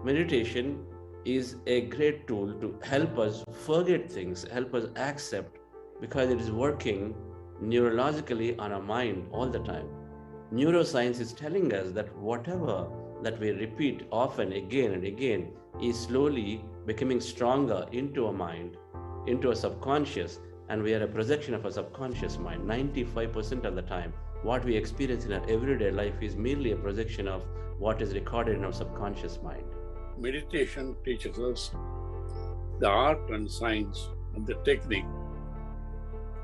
meditation is a great tool to help us forget things, help us accept, because it is working neurologically on our mind all the time. Neuroscience is telling us that whatever that we repeat often again and again is slowly becoming stronger into our mind, into our subconscious, and we are a projection of our subconscious mind. 95% of the time, what we experience in our everyday life is merely a projection of what is recorded in our subconscious mind. Meditation teaches us the art and science and the technique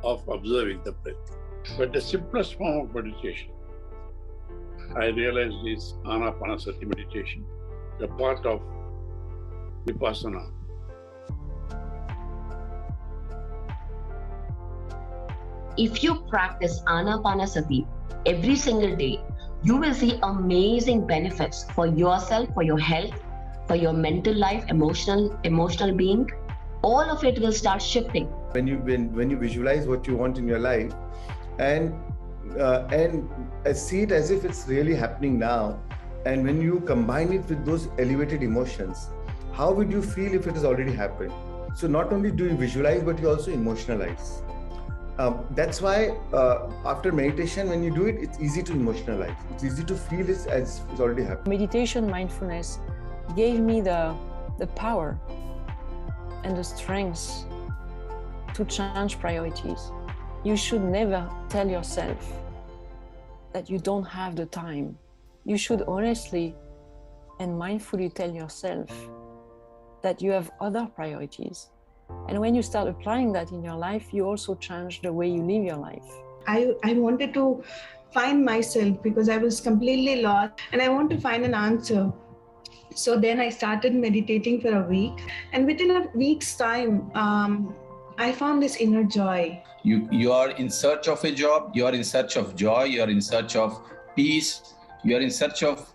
of observing the breath. But the simplest form of meditation, I realized, is Ana-Pana-Sati Meditation, a part of Vipassana. If you practice Ana-Pana-Sati every single day, you will see amazing benefits for yourself, for your health, for your mental life, emotional being. All of it will start shifting. When you visualize what you want in your life and see it as if it's really happening now, and when you combine it with those elevated emotions, how would you feel if it has already happened? So not only do you visualize, but you also emotionalize. That's why after meditation, when you do it, it's easy to emotionalize. It's easy to feel it as it's already happened. Meditation, mindfulness gave me the power and the strength to change priorities. You should never tell yourself that you don't have the time. You should honestly and mindfully tell yourself that you have other priorities. And when you start applying that in your life, you also change the way you live your life. I wanted to find myself because I was completely lost and I want to find an answer. So then I started meditating for a week, and within a week's time, I found this inner joy. You are in search of a job, you are in search of joy, you are in search of peace, you are in search of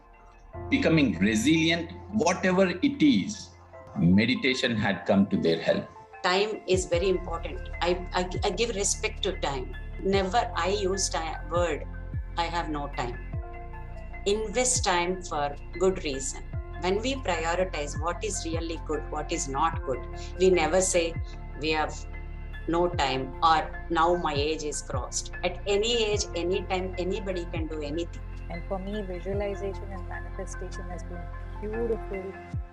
becoming resilient, whatever it is, meditation had come to their help. Time is very important. I give respect to time. Never I use word, I have no time. Invest time for good reason. When we prioritize what is really good, what is not good, we never say we have no time or now my age is crossed. At any age, any time, anybody can do anything. And for me, visualization and manifestation has been beautiful.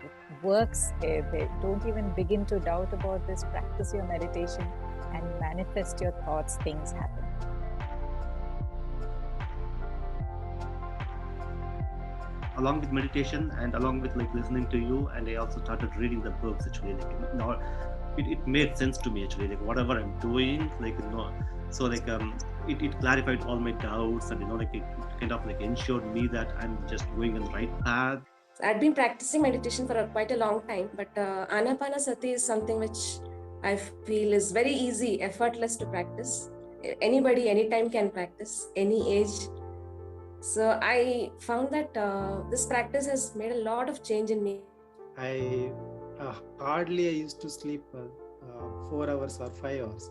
It works. Don't even begin to doubt about this. Practice your meditation and manifest your thoughts. Things happen. Along with meditation and along with listening to you, and I also started reading the books actually. It made sense to me actually. Whatever I'm doing, so it clarified all my doubts, and it kind of ensured me that I'm just going on the right path. I'd been practicing meditation for quite a long time, but Ana-Pana-Sati is something which I feel is very easy, effortless to practice. Anybody, anytime can practice, any age. So I found that this practice has made a lot of change in me. I used to sleep 4 hours or 5 hours.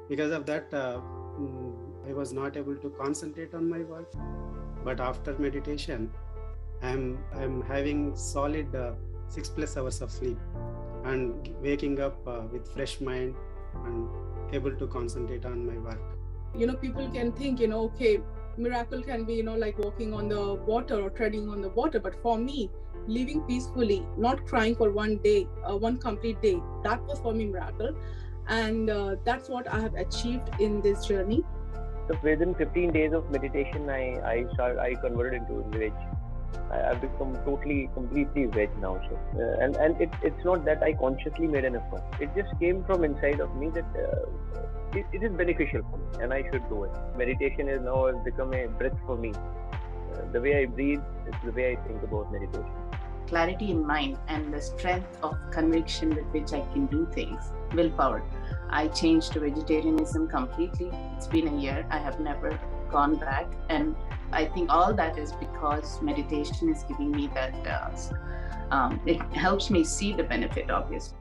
Because of that, I was not able to concentrate on my work. But after meditation, I'm having solid 6+ hours of sleep and waking up with fresh mind and able to concentrate on my work. People can think, okay, miracle can be, like walking on the water or treading on the water. But for me, living peacefully, not crying for one day, one complete day, that was for me miracle. And that's what I have achieved in this journey. So within 15 days of meditation, I converted into veg. I've become completely veg now. So, and it's not that I consciously made an effort. It just came from inside of me that it is beneficial for me and I should do it. Meditation has now become a breath for me. The way I breathe is the way I think about meditation. Clarity in mind and the strength of conviction with which I can do things, willpower. I changed to vegetarianism completely. It's been a year. I have never gone back, and I think all that is because meditation is giving me that, it helps me see the benefit, obviously.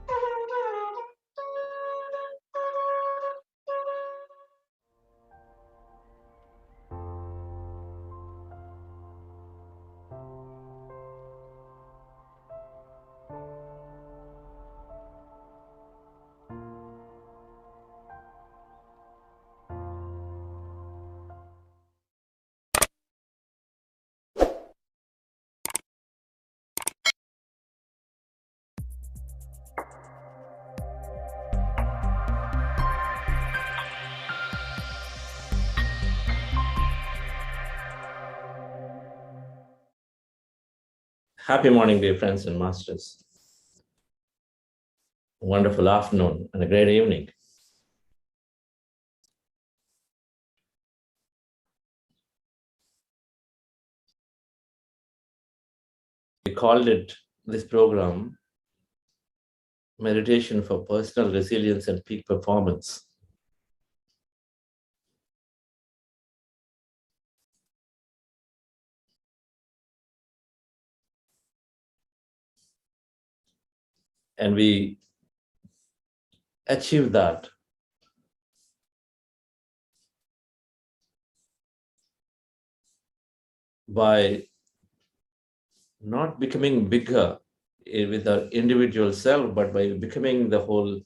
Happy morning, dear friends and masters. Wonderful afternoon and a great evening. We called this program, Meditation for Personal Resilience and Peak Performance. And we achieve that by not becoming bigger with our individual self, but by becoming the whole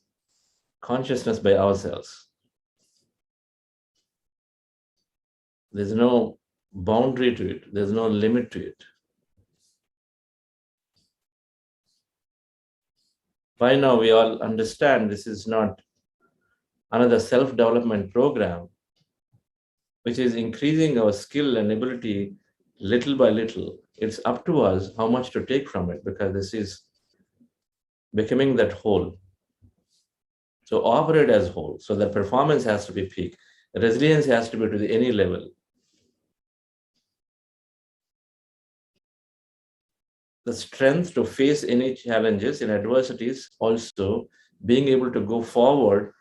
consciousness by ourselves. There's no boundary to it. There's no limit to it. By now, we all understand this is not another self-development program, which is increasing our skill and ability little by little. It's up to us how much to take from it, because this is becoming that whole. So operate as whole. So the performance has to be peak. Resilience has to be to any level. The strength to face any challenges and adversities, also being able to go forward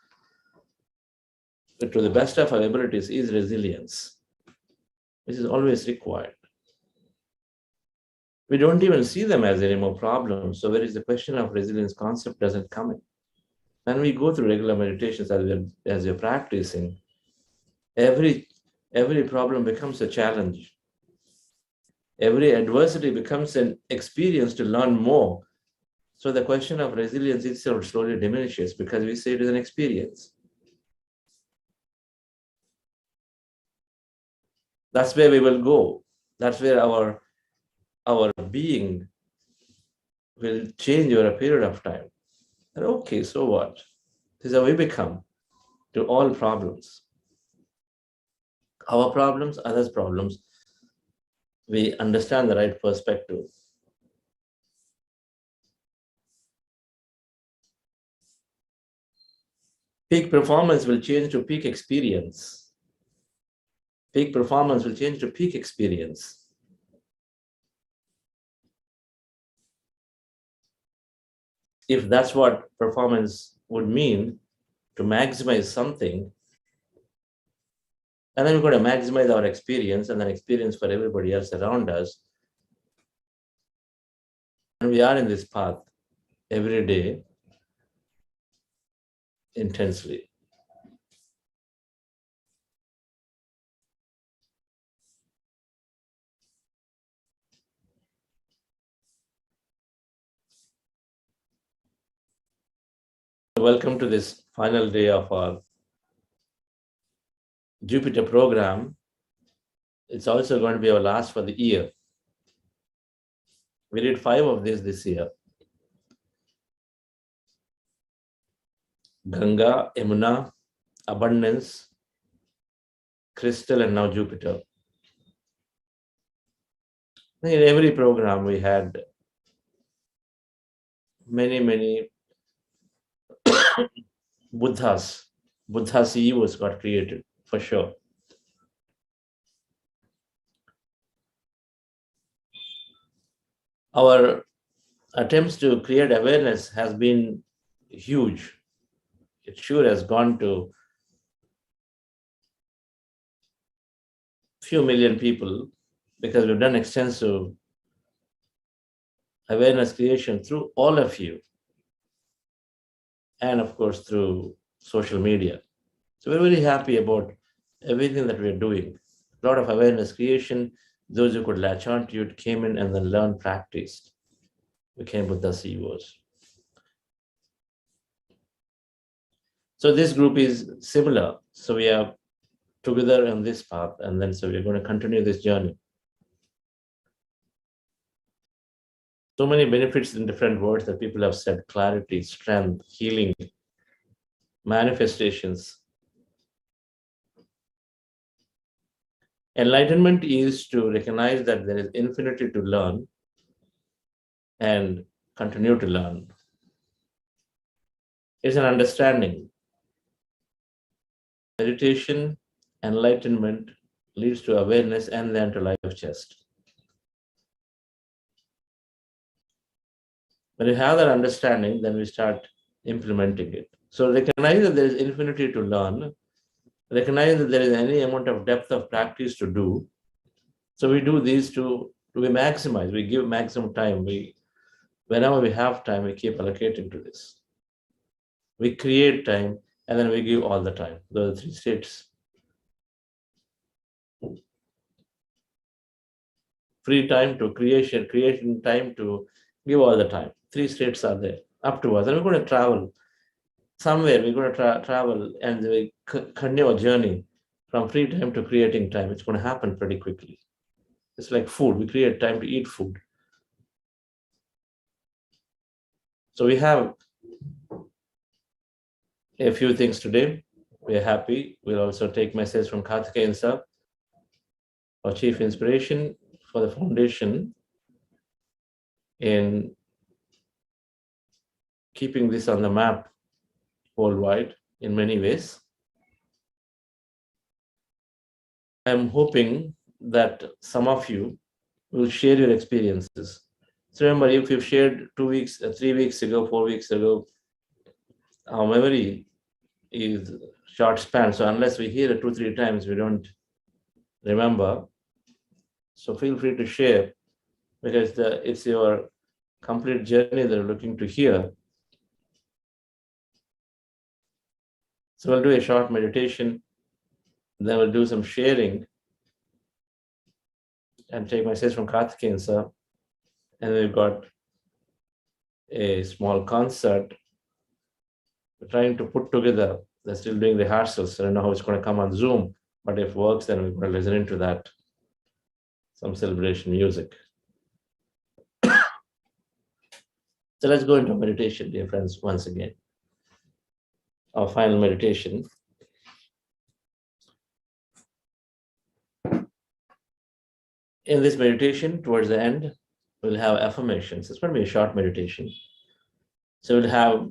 to the best of our abilities, is resilience, which is always required. We don't even see them as any more problems. So where is the question of resilience concept doesn't come in. When we go through regular meditations as you're practicing, every problem becomes a challenge. Every adversity becomes an experience to learn more. So the question of resilience itself slowly diminishes, because we say it is an experience. That's where we will go. That's where our being will change over a period of time. And okay, so what? This is how we become to all problems. Our problems, others' problems. We understand the right perspective. Peak performance will change to peak experience. Peak performance will change to peak experience. If that's what performance would mean, to maximize something, and then we're going to maximize our experience and then experience for everybody else around us. And we are in this path every day intensely. Welcome to this final day of our Jupiter program. It's also going to be our last for the year. We did 5 of these this year. Ganga, Yamuna, Abundance, Crystal, and now Jupiter. In every program we had many Buddha CEOs got created, for sure. Our attempts to create awareness has been huge. It sure has gone to few million people, because we've done extensive awareness creation through all of you, and of course through social media. So we're very happy about everything that we're doing. A lot of awareness creation. Those who could latch on to it came in and then learned, practiced, became Buddha CEOs. So this group is similar. So we are together on this path, and then so we're going to continue this journey. So many benefits in different words that people have said: clarity, strength, healing, manifestations. Enlightenment is to recognize that there is infinity to learn, and continue to learn. It's an understanding. Meditation, enlightenment leads to awareness and then to life chest. When you have that understanding, then we start implementing it. So recognize that there is infinity to learn. Recognize that there is any amount of depth of practice to do. So we do these to we maximize, we give maximum time. Whenever we have time, we keep allocating to this. We create time and then we give all the time. Those are three states. Free time to creation, creation time to give all the time. Three states are there, up to us. And we're going to travel somewhere. We're going to travel and we continue a journey from free time to creating time. It's going to happen pretty quickly. It's like food. We create time to eat food. So we have a few things today. We're happy. We'll also take message from Karthikeyan sir, our chief inspiration for the foundation in keeping this on the map worldwide in many ways. I'm hoping that some of you will share your experiences. So remember, if you've shared 2 weeks, 3 weeks ago, 4 weeks ago, our memory is short span. So unless we hear it 2-3 times, we don't remember. So feel free to share, because it's your complete journey that you're looking to hear. So we'll do a short meditation, then we'll do some sharing and take message from Karthikeyan sir. And we've got a small concert we're trying to put together. They're still doing rehearsals. I don't know how it's going to come on Zoom, but if it works, then we're going to listen to that. Some celebration music. So let's go into meditation, dear friends, once again. Our final meditation. In this meditation, towards the end, we'll have affirmations. It's going to be a short meditation. So we'll have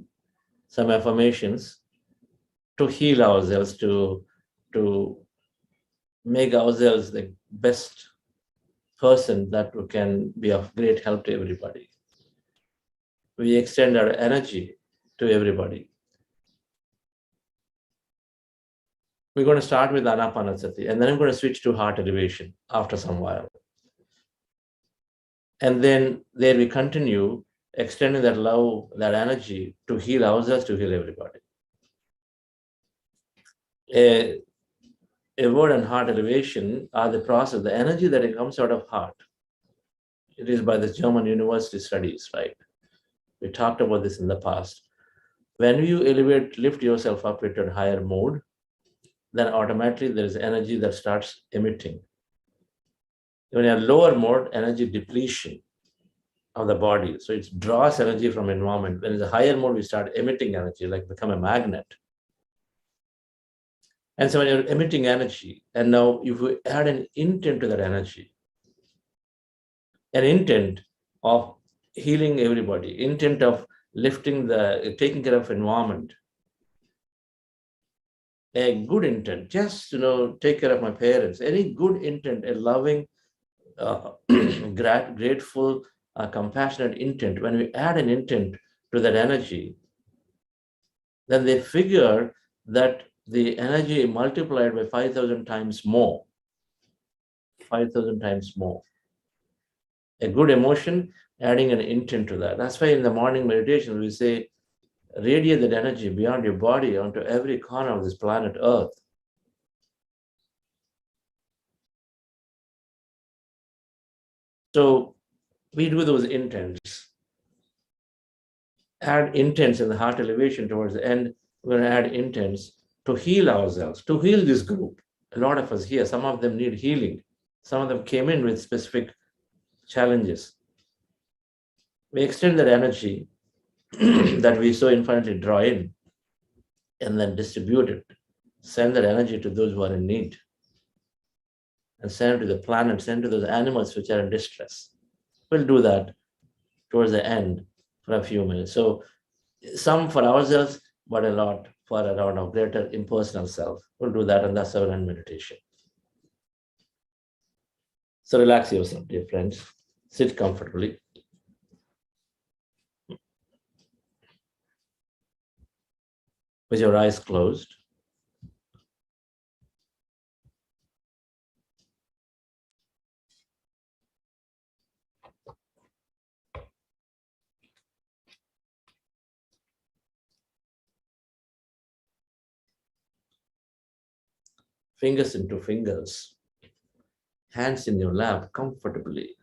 some affirmations to heal ourselves, to make ourselves the best person that can be of great help to everybody. We extend our energy to everybody. We're going to start with Ana-Pana-Sati, and then I'm going to switch to heart elevation after some while. And then there we continue extending that love, that energy to heal ourselves, to heal everybody. A word on heart elevation are the process, the energy that comes out of heart. It is by the German university studies, right? We talked about this in the past. When you lift yourself up into a higher mode, then automatically there is energy that starts emitting. When you're lower mode, energy depletion of the body. So it draws energy from environment. When it's a higher mode, we start emitting energy, like become a magnet. And so when you're emitting energy, and now if we add an intent to that energy, an intent of healing everybody, intent of taking care of environment, a good intent, just take care of my parents, any good intent, a loving, grateful, compassionate intent, when we add an intent to that energy, then they figure that the energy multiplied by 5,000 times more. 5,000 times more. A good emotion, adding an intent to that. That's why in the morning meditation, we say, radiate that energy beyond your body onto every corner of this planet Earth. So we do those intents. Add intents in the heart elevation towards the end. We're going to add intents to heal ourselves, to heal this group. A lot of us here, some of them need healing. Some of them came in with specific challenges. We extend that energy that we so infinitely draw in and then distribute it. Send that energy to those who are in need. And send it to the planet, send it to those animals which are in distress. We'll do that towards the end for a few minutes. So some for ourselves, but a lot for around our greater impersonal self. We'll do that in the 7 meditation. So relax yourself, dear friends. Sit comfortably. With your eyes closed. Fingers into fingers. Hands in your lap comfortably.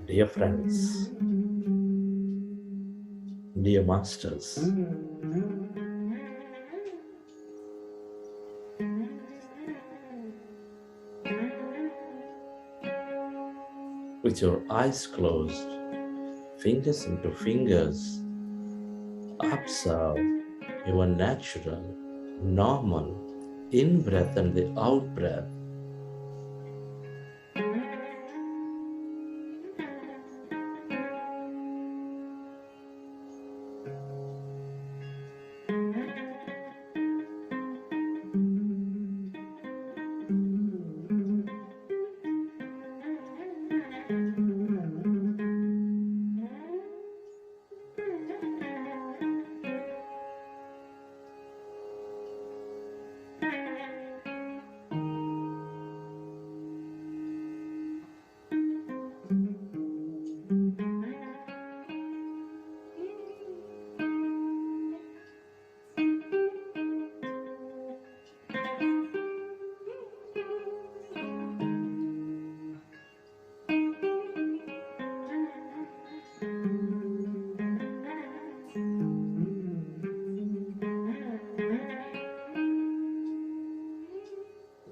Dear friends, dear masters, with your eyes closed, fingers into fingers, observe your natural, normal in-breath and the out-breath.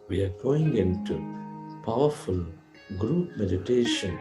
We are going into powerful group meditation.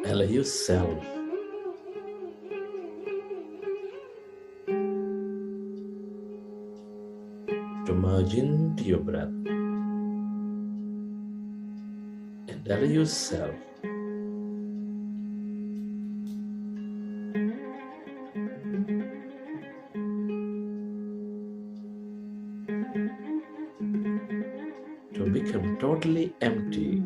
Allow yourself to merge into your breath, and allow yourself to become totally empty.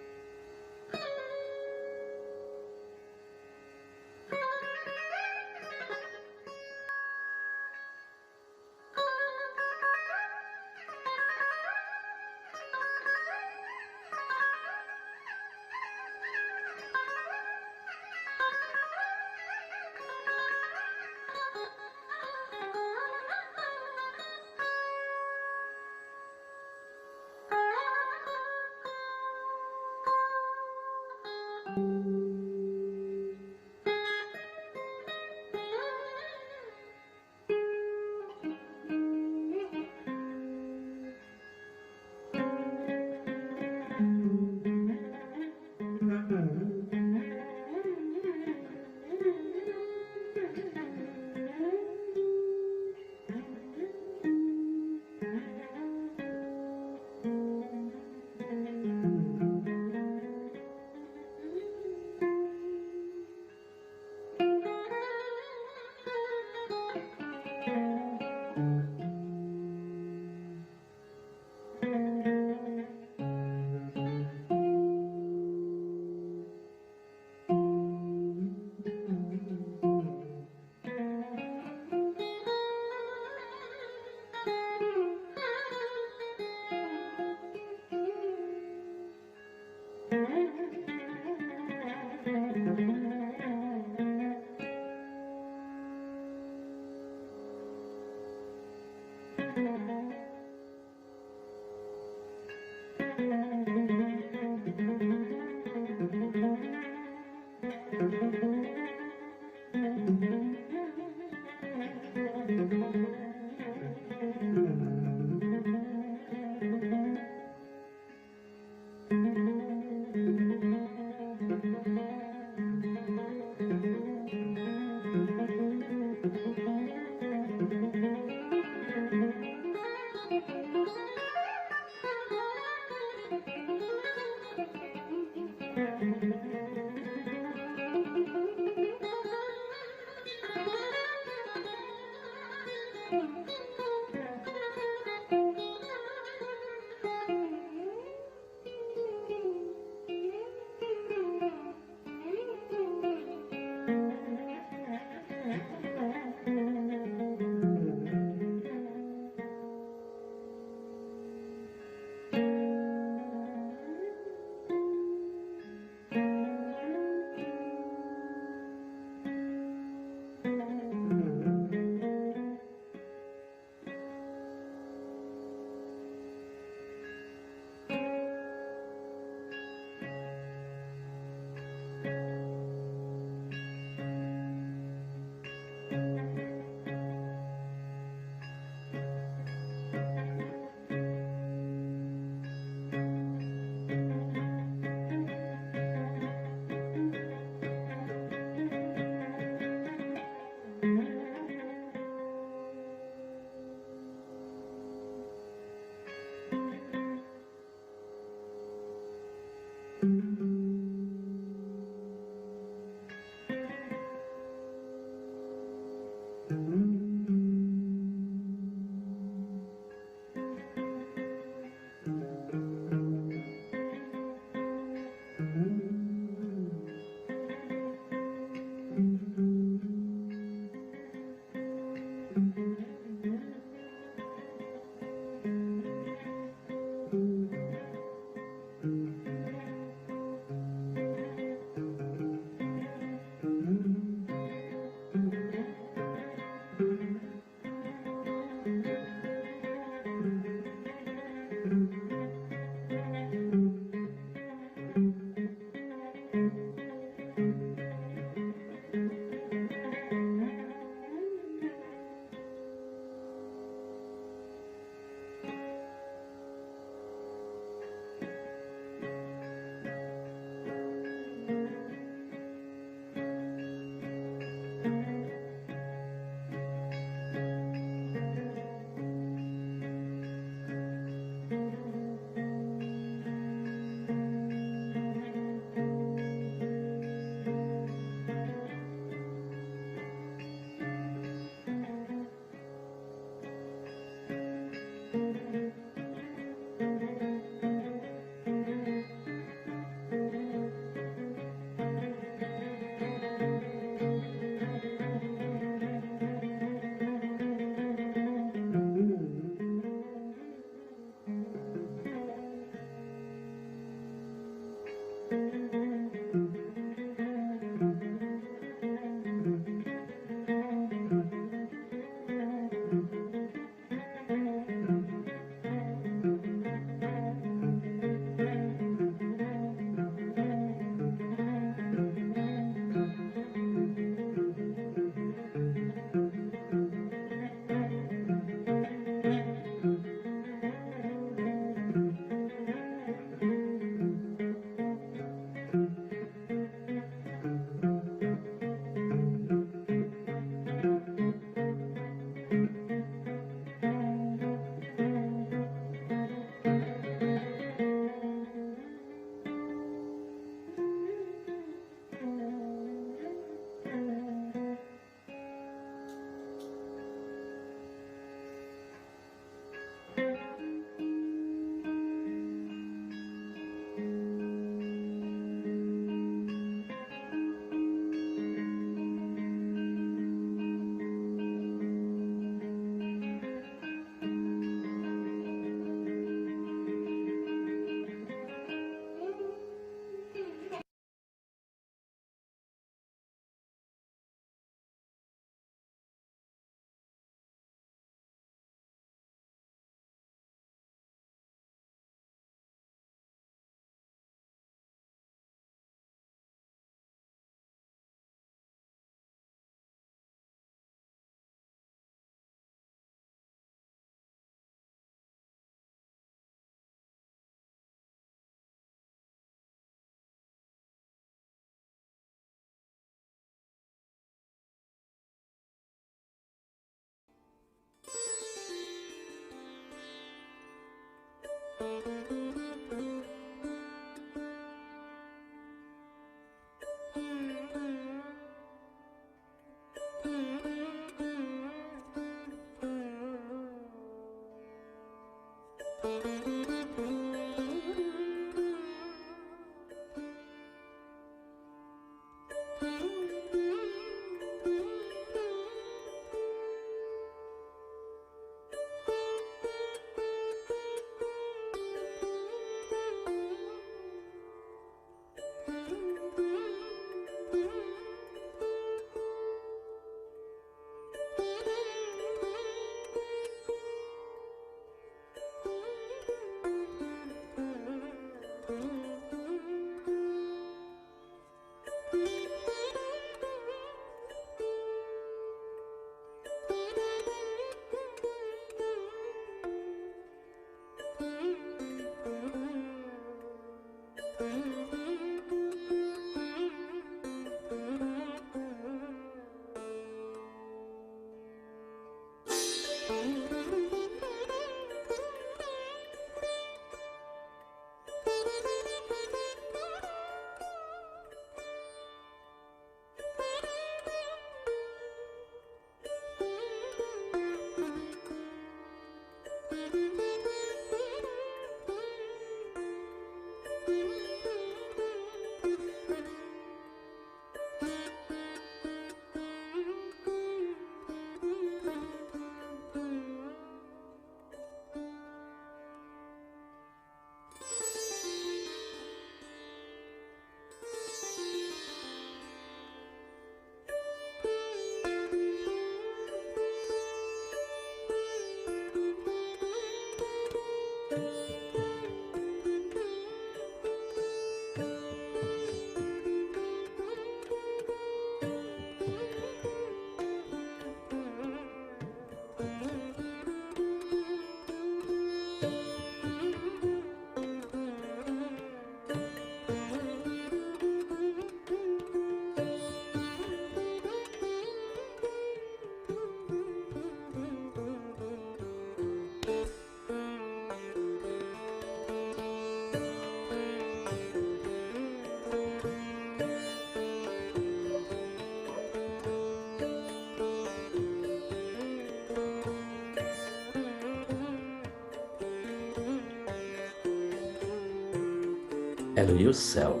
Allow yourself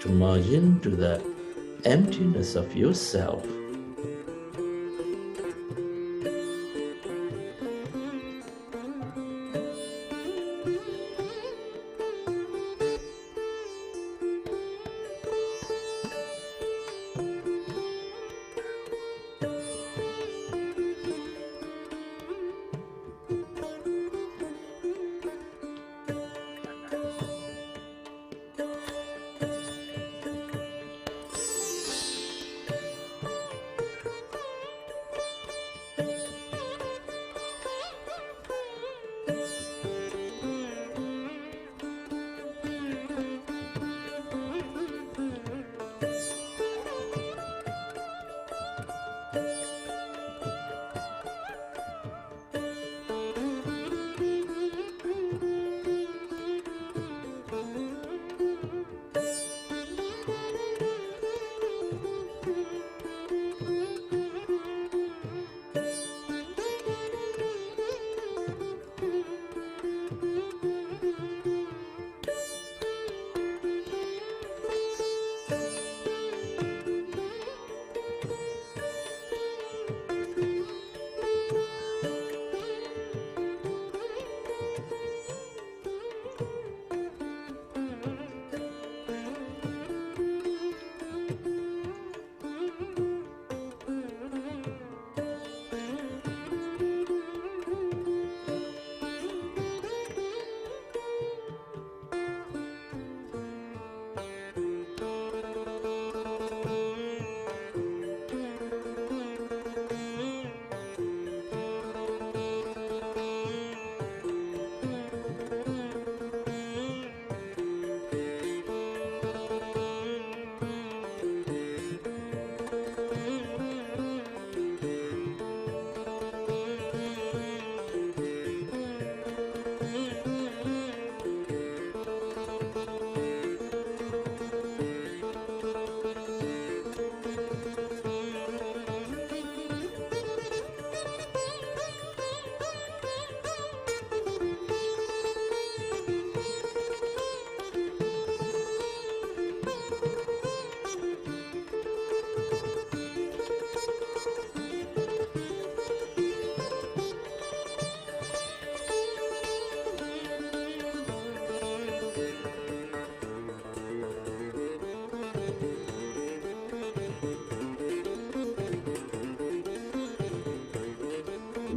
to merge into the emptiness of yourself.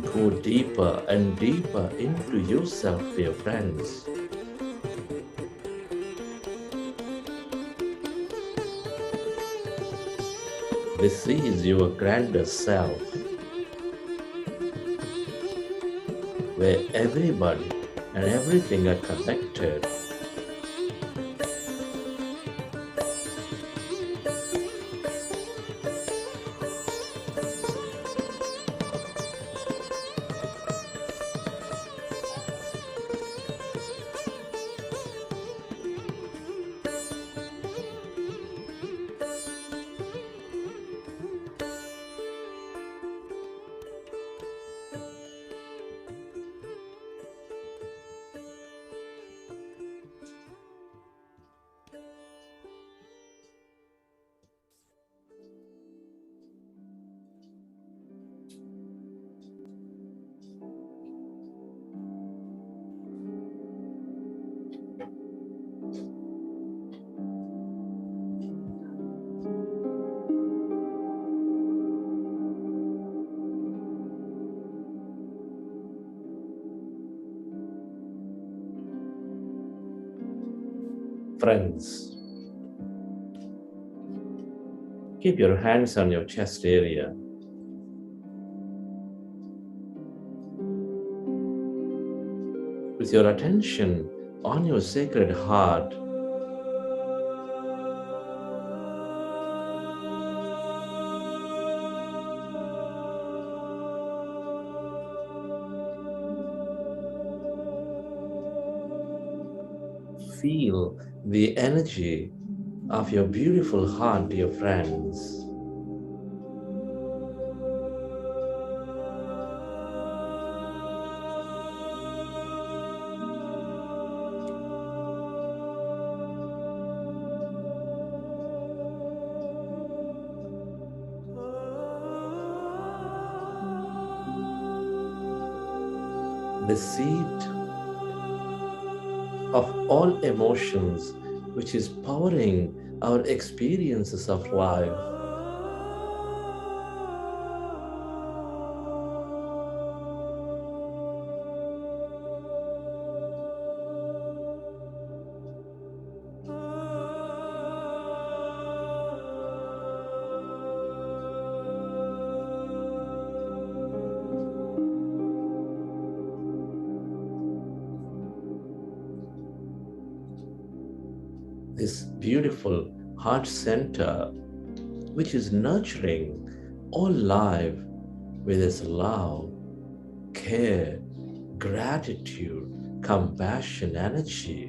Go deeper and deeper into yourself, dear friends. This is your grander self, where everybody and everything are connected. Friends, keep your hands on your chest area. With your attention on your sacred heart, feel the energy of your beautiful heart, dear friends. The seed of all emotions, which is powering our experiences of life. This beautiful heart center, which is nurturing all life with its love, care, gratitude, compassion, energy.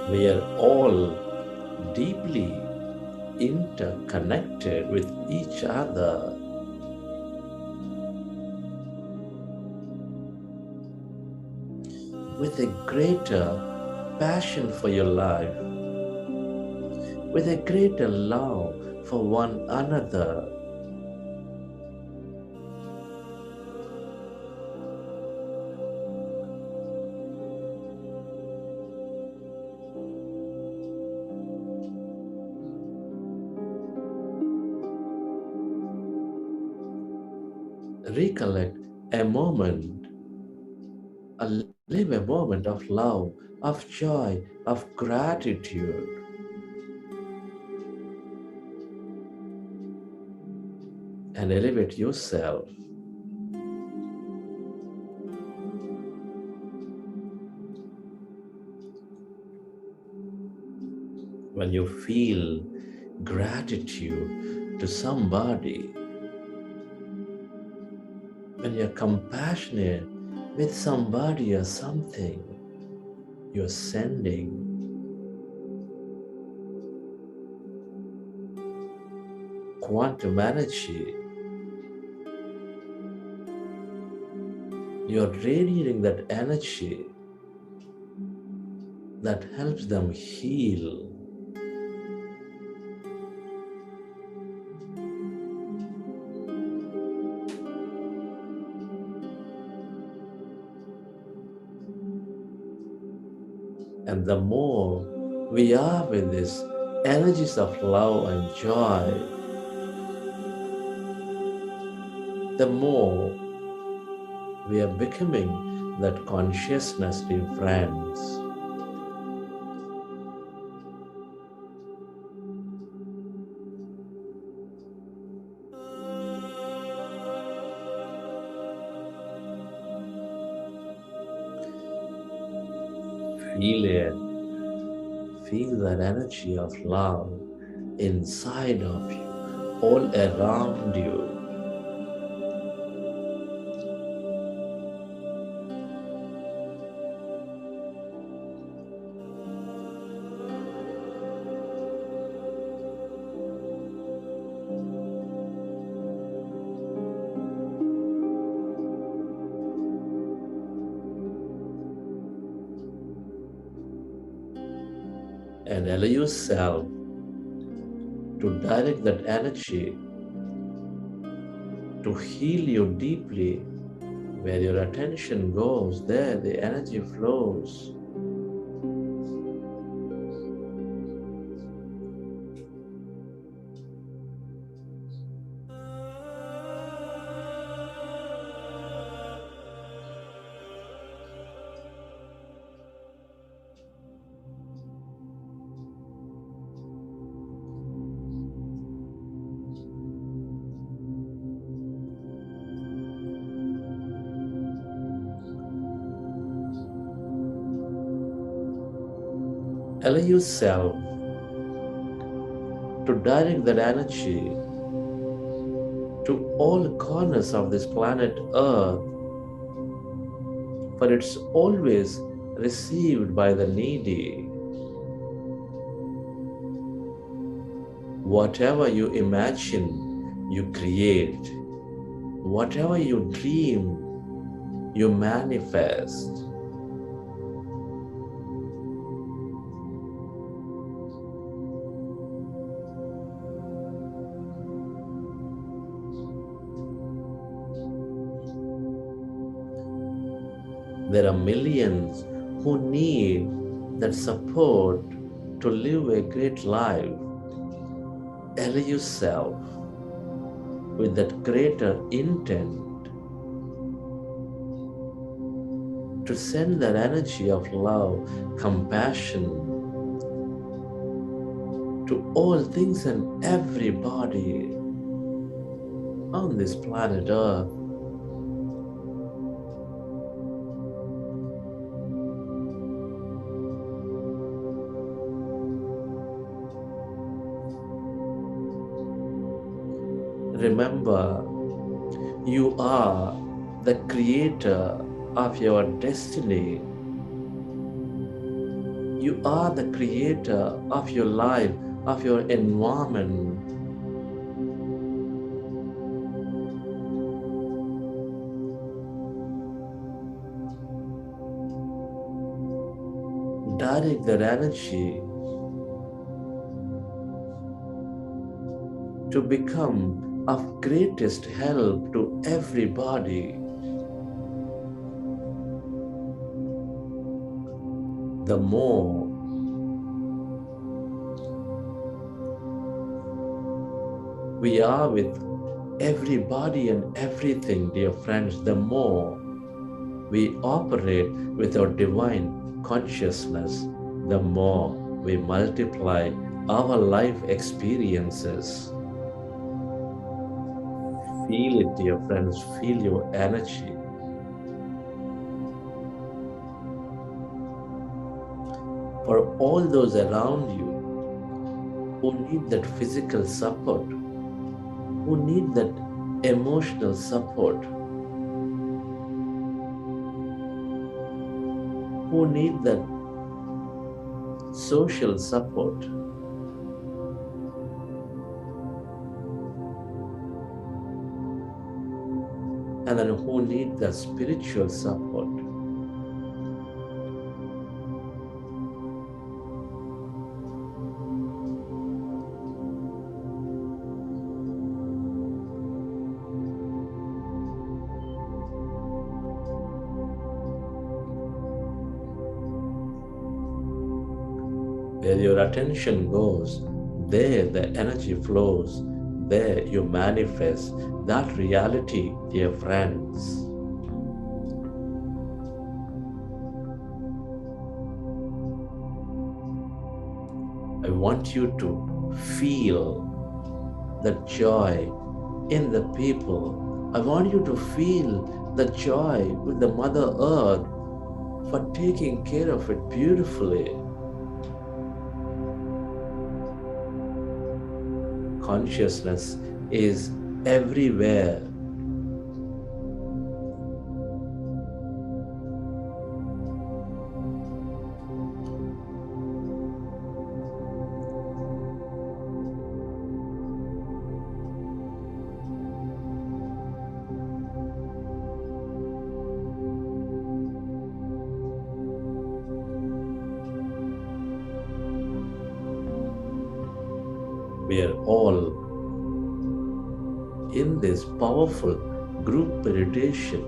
We are all deeply interconnected with each other. With a greater passion for your life, with a greater love for one another. Recollect a moment, live a moment of love, of joy, of gratitude. And elevate yourself. When you feel gratitude to somebody, when you're compassionate with somebody or something, you're sending quantum energy. You're radiating that energy that helps them heal. And the more we are with these energies of love and joy, the more we are becoming that consciousness, dear friends. Feel it. Feel that energy of love inside of you, all around you. And allow yourself to direct that energy to heal you deeply. Where your attention goes, there the energy flows. Allow yourself to direct that energy to all corners of this planet Earth, for it's always received by the needy. Whatever you imagine, you create. Whatever you dream, you manifest. There are millions who need that support to live a great life. Allow yourself with that greater intent to send that energy of love, compassion to all things and everybody on this planet Earth. Remember, you are the creator of your destiny. You are the creator of your life, of your environment. Direct that energy to become of greatest help to everybody. The more we are with everybody and everything, dear friends, the more we operate with our divine consciousness, the more we multiply our life experiences. Feel it, dear friends, feel your energy. For all those around you who need that physical support, who need that emotional support, who need that social support, and then who need the spiritual support. Where your attention goes, there the energy flows, there you manifest that reality, dear friends. I want you to feel the joy in the people. I want you to feel the joy with the Mother Earth for taking care of it beautifully. Consciousness is everywhere. We are all in this powerful group meditation.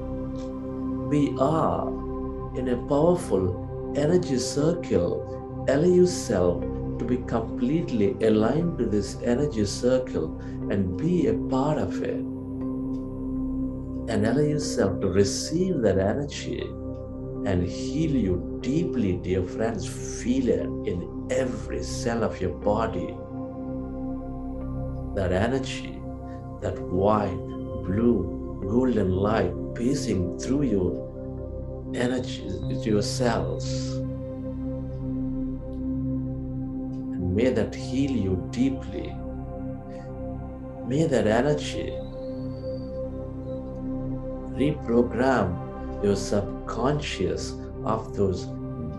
We are in a powerful energy circle. Allow yourself to be completely aligned to this energy circle and be a part of it. And allow yourself to receive that energy and heal you deeply, dear friends. Feel it in every cell of your body. That energy, that white, blue, golden light passing through your energy, your cells. And may that heal you deeply. May that energy reprogram your subconscious of those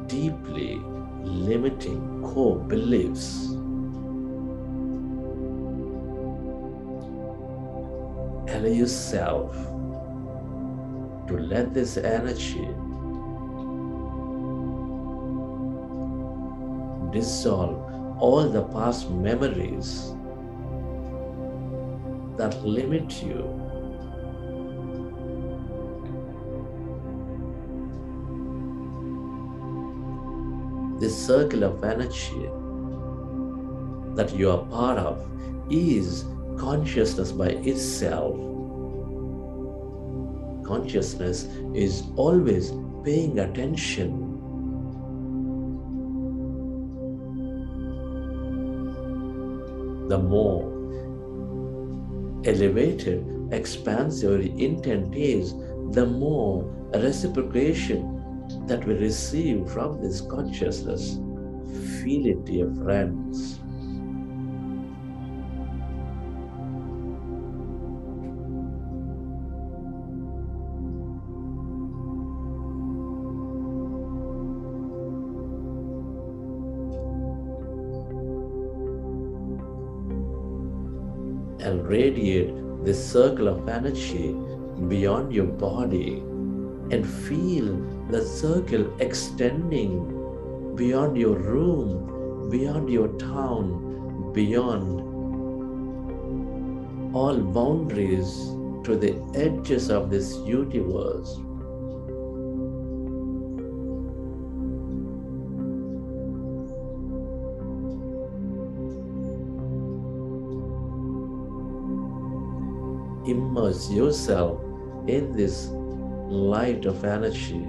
deeply limiting core beliefs. Allow yourself to let this energy dissolve all the past memories that limit you. This circle of energy that you are part of is consciousness by itself. Consciousness is always paying attention. The more elevated, expansive your intent is, the more reciprocation that we receive from this consciousness. Feel it, dear friends. And radiate this circle of energy beyond your body and feel the circle extending beyond your room, beyond your town, beyond all boundaries to the edges of this universe. Immerse yourself in this light of energy.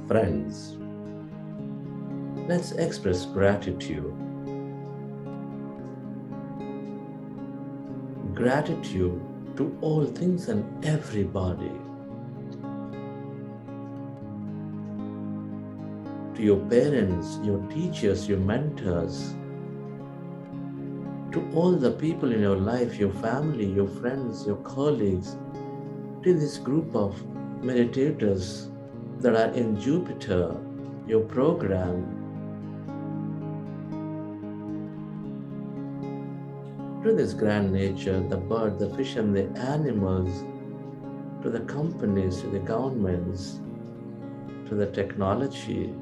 friends. Let's express gratitude. Gratitude to all things and everybody. To your parents, your teachers, your mentors, to all the people in your life, your family, your friends, your colleagues, to this group of meditators that are in Jupiter, your program, to this grand nature, the bird, the fish and the animals, to the companies, to the governments, to the technology,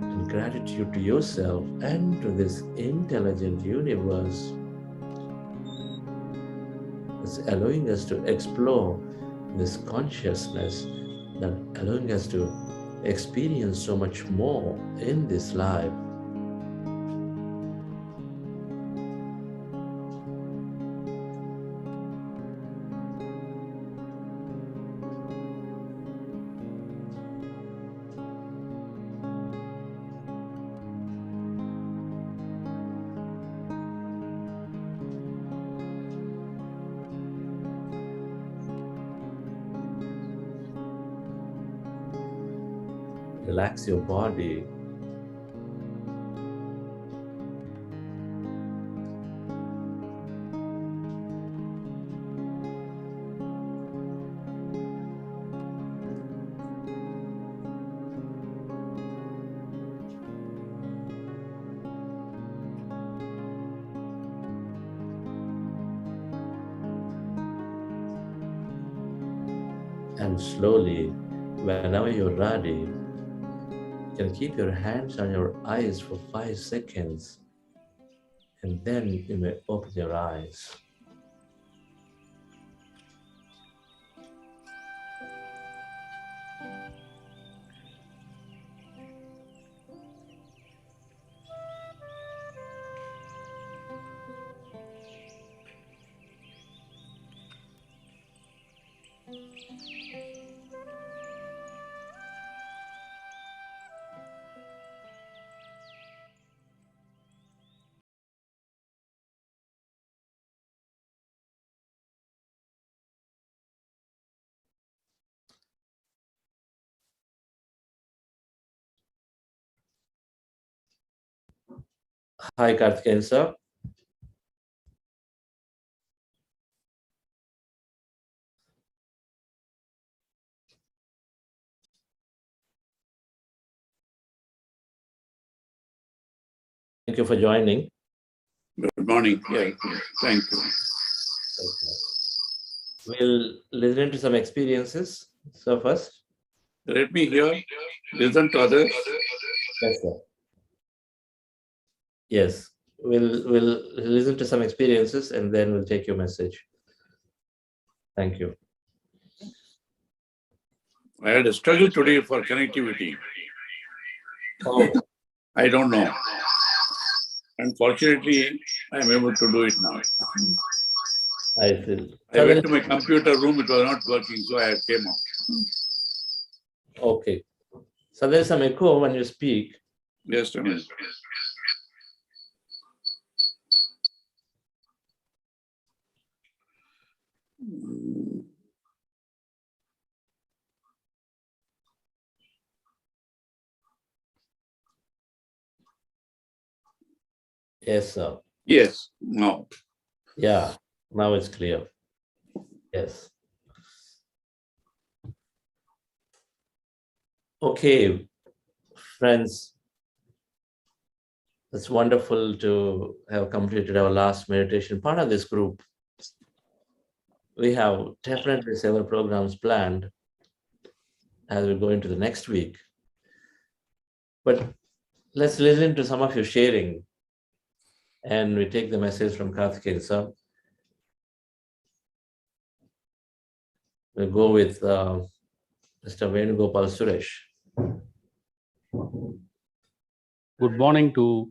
and gratitude to yourself and to this intelligent universe that's allowing us to explore this consciousness, that allowing us to experience so much more in this life. Relax your body. And slowly, whenever you're ready, you can keep your hands on your eyes for 5 seconds, and then you may open your eyes. Hi, Karthikeyan sir. Thank you for joining. Good morning. Yeah, thank you. We'll listen to some experiences. So first, let me hear, listen to others. Yes, sir. Yes, we'll listen to some experiences and then we'll take your message. Thank you. I had a struggle today for connectivity. Oh. I don't know. Unfortunately, I'm able to do it now. I feel. I went to my computer room, it was not working, so I came out. Okay. So there's some echo when you speak. Just a minute. Yes, sir. Yes, now. Yeah, now it's clear. Yes. Okay, friends, it's wonderful to have completed our last meditation part of this group. We have definitely several programs planned as we go into the next week. But let's listen to some of your sharing, and we take the message from Karthikeyan sir. We'll go with Mr. Venugopal Suresh. Good morning to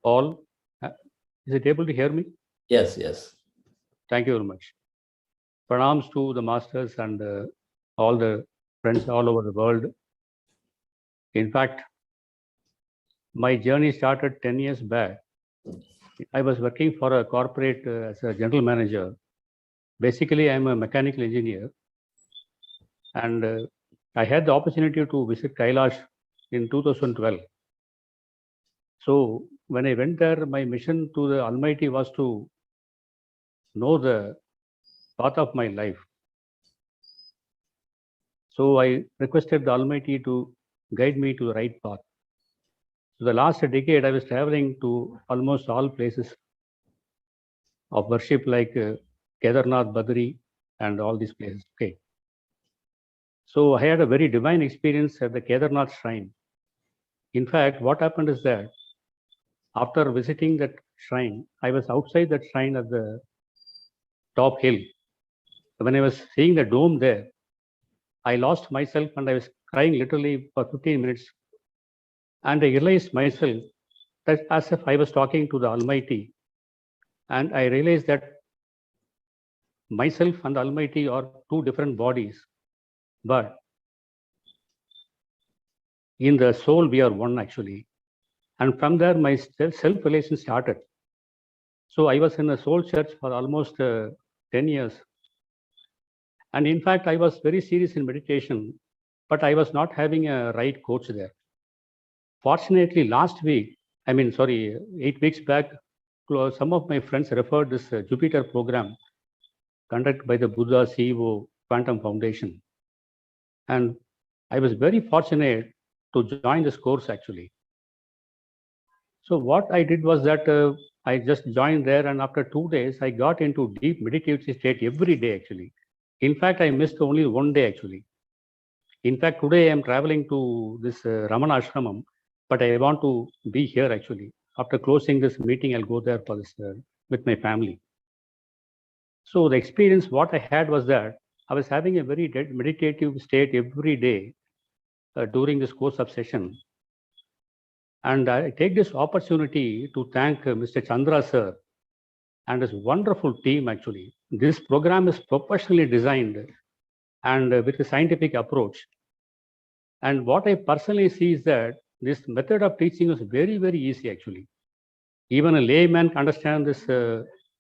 all. Is it able to hear me? Yes, yes. Thank you very much. pranams to the masters and all the friends all over the world. In fact, my journey started 10 years back. I was working for a corporate as a general manager. Basically, I'm a mechanical engineer. And I had the opportunity to visit Kailash in 2012. So when I went there, my mission to the Almighty was to know the path of my life. So I requested the Almighty to guide me to the right path. So the last decade, I was traveling to almost all places of worship like Kedarnath, Badri, and all these places. Okay. So I had a very divine experience at the Kedarnath shrine. In fact, what happened is that after visiting that shrine, I was outside that shrine at the top hill. When I was seeing the dome there, I lost myself and I was crying literally for 15 minutes. And I realized myself that as if I was talking to the Almighty. And I realized that myself and the Almighty are two different bodies. But in the soul, we are one actually. And from there, my self-relation started. So I was in a soul church for almost 10 years. And in fact, I was very serious in meditation, but I was not having a right coach there. Fortunately, 8 weeks back, some of my friends referred this Jupiter program conducted by the Buddha CEO Quantum Foundation. And I was very fortunate to join this course actually. So what I did was that I just joined there, and after 2 days, I got into deep meditative state every day actually. In fact, I missed only one day actually. In fact, today I am traveling to this Ramana Ashramam, but I want to be here actually. After closing this meeting, I'll go there for this with my family. So the experience, what I had was that I was having a very meditative state every day during this course of session. And I take this opportunity to thank Mr. Chandra sir and his wonderful team actually. This program is professionally designed and with a scientific approach. And what I personally see is that this method of teaching is very, very easy actually. Even a layman can understand this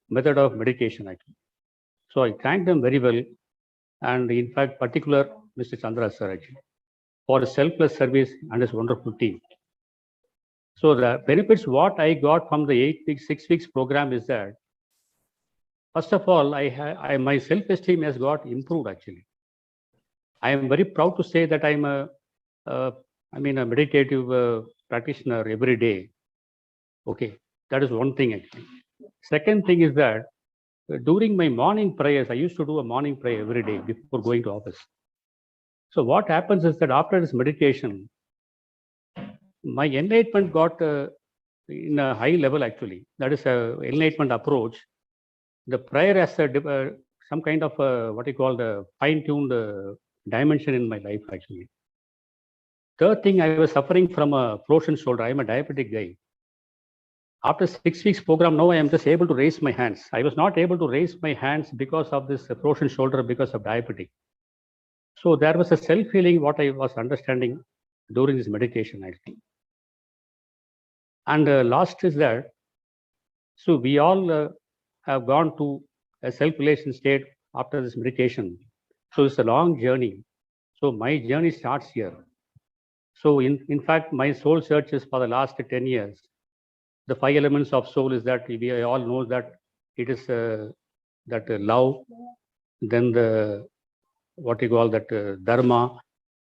method of meditation actually. So I thank them very well. And in fact, particular Mr. Chandra sir actually for his selfless service and his wonderful team. So the benefits what I got from the 6 weeks program is that, first of all, my self-esteem has got improved actually. I am very proud to say that I'm a meditative practitioner every day. Okay, that is one thing actually. Second thing is that during my morning prayers, I used to do a morning prayer every day before going to office. So what happens is that after this meditation, my enlightenment got in a high level actually. That is a enlightenment approach. The prayer has some kind of what you call the fine-tuned dimension in my life actually. Third thing, I was suffering from a frozen shoulder. I am a diabetic guy. After 6 weeks program, now I am just able to raise my hands. I was not able to raise my hands because of this frozen shoulder because of diabetic. So there was a self-healing what I was understanding during this meditation actually. And last is that, so we all have gone to a self-relation state after this meditation. So it's a long journey. So my journey starts here. So in fact, my soul search is for the last 10 years. The 5 elements of soul is that we all know that it is that love, then the what you call that dharma,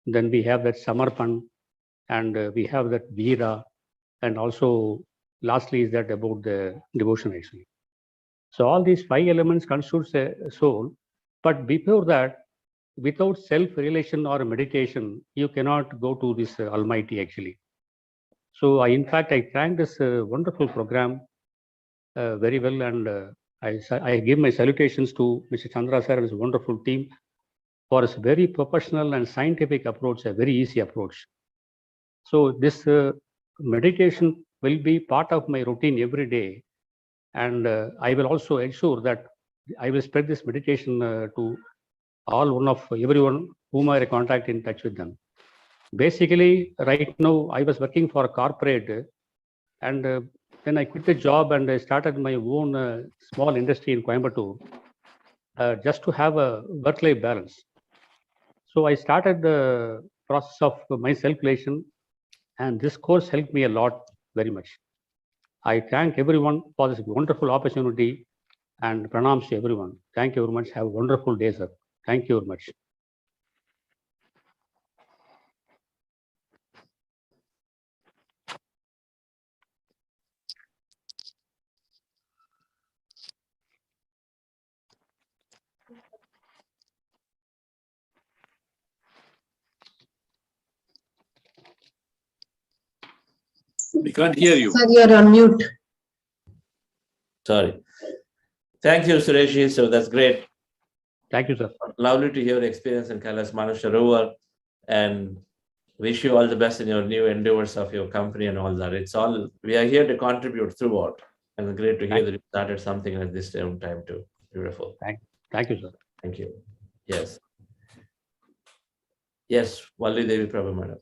then we have that samarpan, and we have that vira, and also lastly is that about the devotion actually. So all these 5 elements constitutes a soul, but before that, without self-realization or meditation, you cannot go to this Almighty actually. So in fact, I thank this wonderful program very well, and I give my salutations to Mr. Chandra sir and his wonderful team for his very professional and scientific approach, a very easy approach. So this meditation will be part of my routine every day, and I will also ensure that I will spread this meditation to everyone whom I contact in touch with them. Basically, right now I was working for a corporate, and then I quit the job and I started my own small industry in Coimbatore, just to have a work-life balance. So I started the process of my self-relation, and this course helped me a lot, very much. I thank everyone for this wonderful opportunity, and pranams to everyone. Thank you very much. Have a wonderful day, sir. Thank you very much. We can't hear you. Sir, you're on mute. Sorry. Thank you, Sureshi. So that's great. Thank you, sir. Lovely to hear your experience in Kailas Manasarovar, and wish you all the best in your new endeavors of your company and all that. We are here to contribute throughout, and great to hear that you started something at this time too. Beautiful. Thank you, sir. Thank you. Yes. Yes, Valli Devi Prabhu, madam.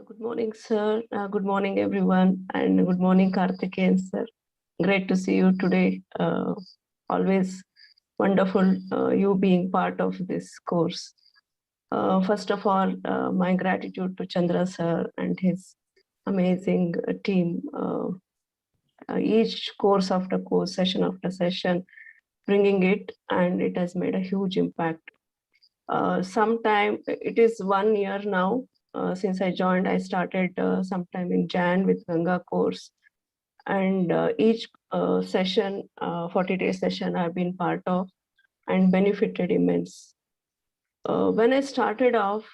Good morning, sir. Good morning, everyone. And good morning, Karthikeyan, sir. Great to see you today. Always wonderful you being part of this course. First of all, my gratitude to Chandra, sir, and his amazing team. Each course after course, session after session, bringing it, and it has made a huge impact. Sometime, it is 1 year now. Since I joined, I started sometime in Jan with Ganga course, and each session, 40-day session, I've been part of and benefited immense. When I started off,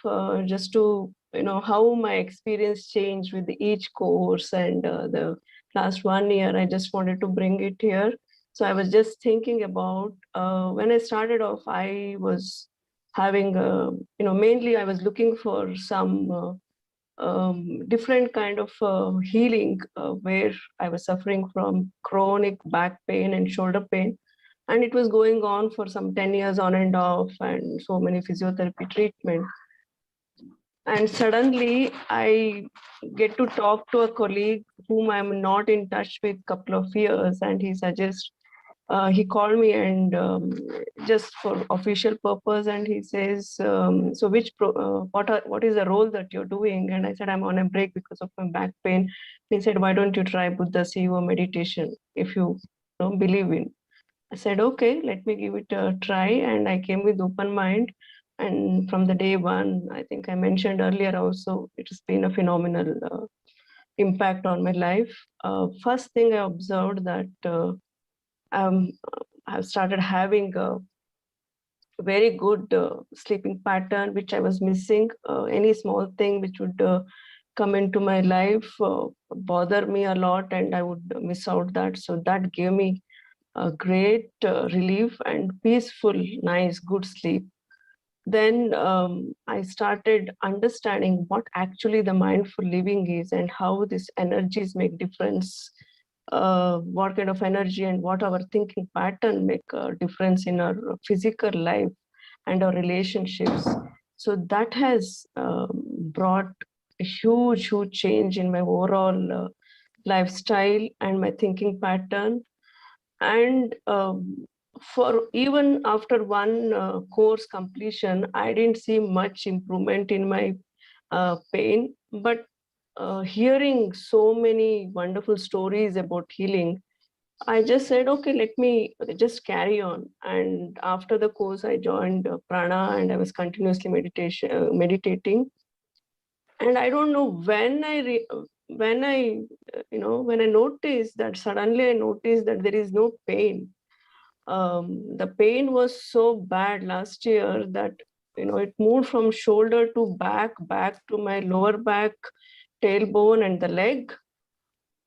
just to how my experience changed with each course, and the last 1 year, I just wanted to bring it here. So I was just thinking about when I started off, I was having, mainly I was looking for some different kind of healing where I was suffering from chronic back pain and shoulder pain. And it was going on for some 10 years on and off, and so many physiotherapy treatment. And suddenly I get to talk to a colleague whom I'm not in touch with couple of years, and he suggests, he called me and just for official purpose, and he says, so what is the role that you're doing? And I said, I'm on a break because of my back pain. He said, why don't you try Buddha CEO meditation if you don't believe in? I said, okay, let me give it a try. And I came with open mind. And from the day one, I think I mentioned earlier also, it has been a phenomenal impact on my life. First thing I observed that I've started having a very good sleeping pattern, which I was missing. Any small thing which would come into my life bother me a lot, and I would miss out that. So that gave me a great relief and peaceful, nice, good sleep. Then I started understanding what actually the mindful living is and how these energies make difference. What kind of energy and what our thinking pattern make a difference in our physical life and our relationships. So that has brought a huge change in my overall lifestyle and my thinking pattern. And for even after one course completion, I didn't see much improvement in my pain, but hearing so many wonderful stories about healing, I just said, okay, let me just carry on. And after the course, I joined Prana, and I was continuously meditating. And I don't know when I noticed that, suddenly I noticed that there is no pain. The pain was so bad last year that it moved from shoulder to back to my lower back, tailbone, and the leg.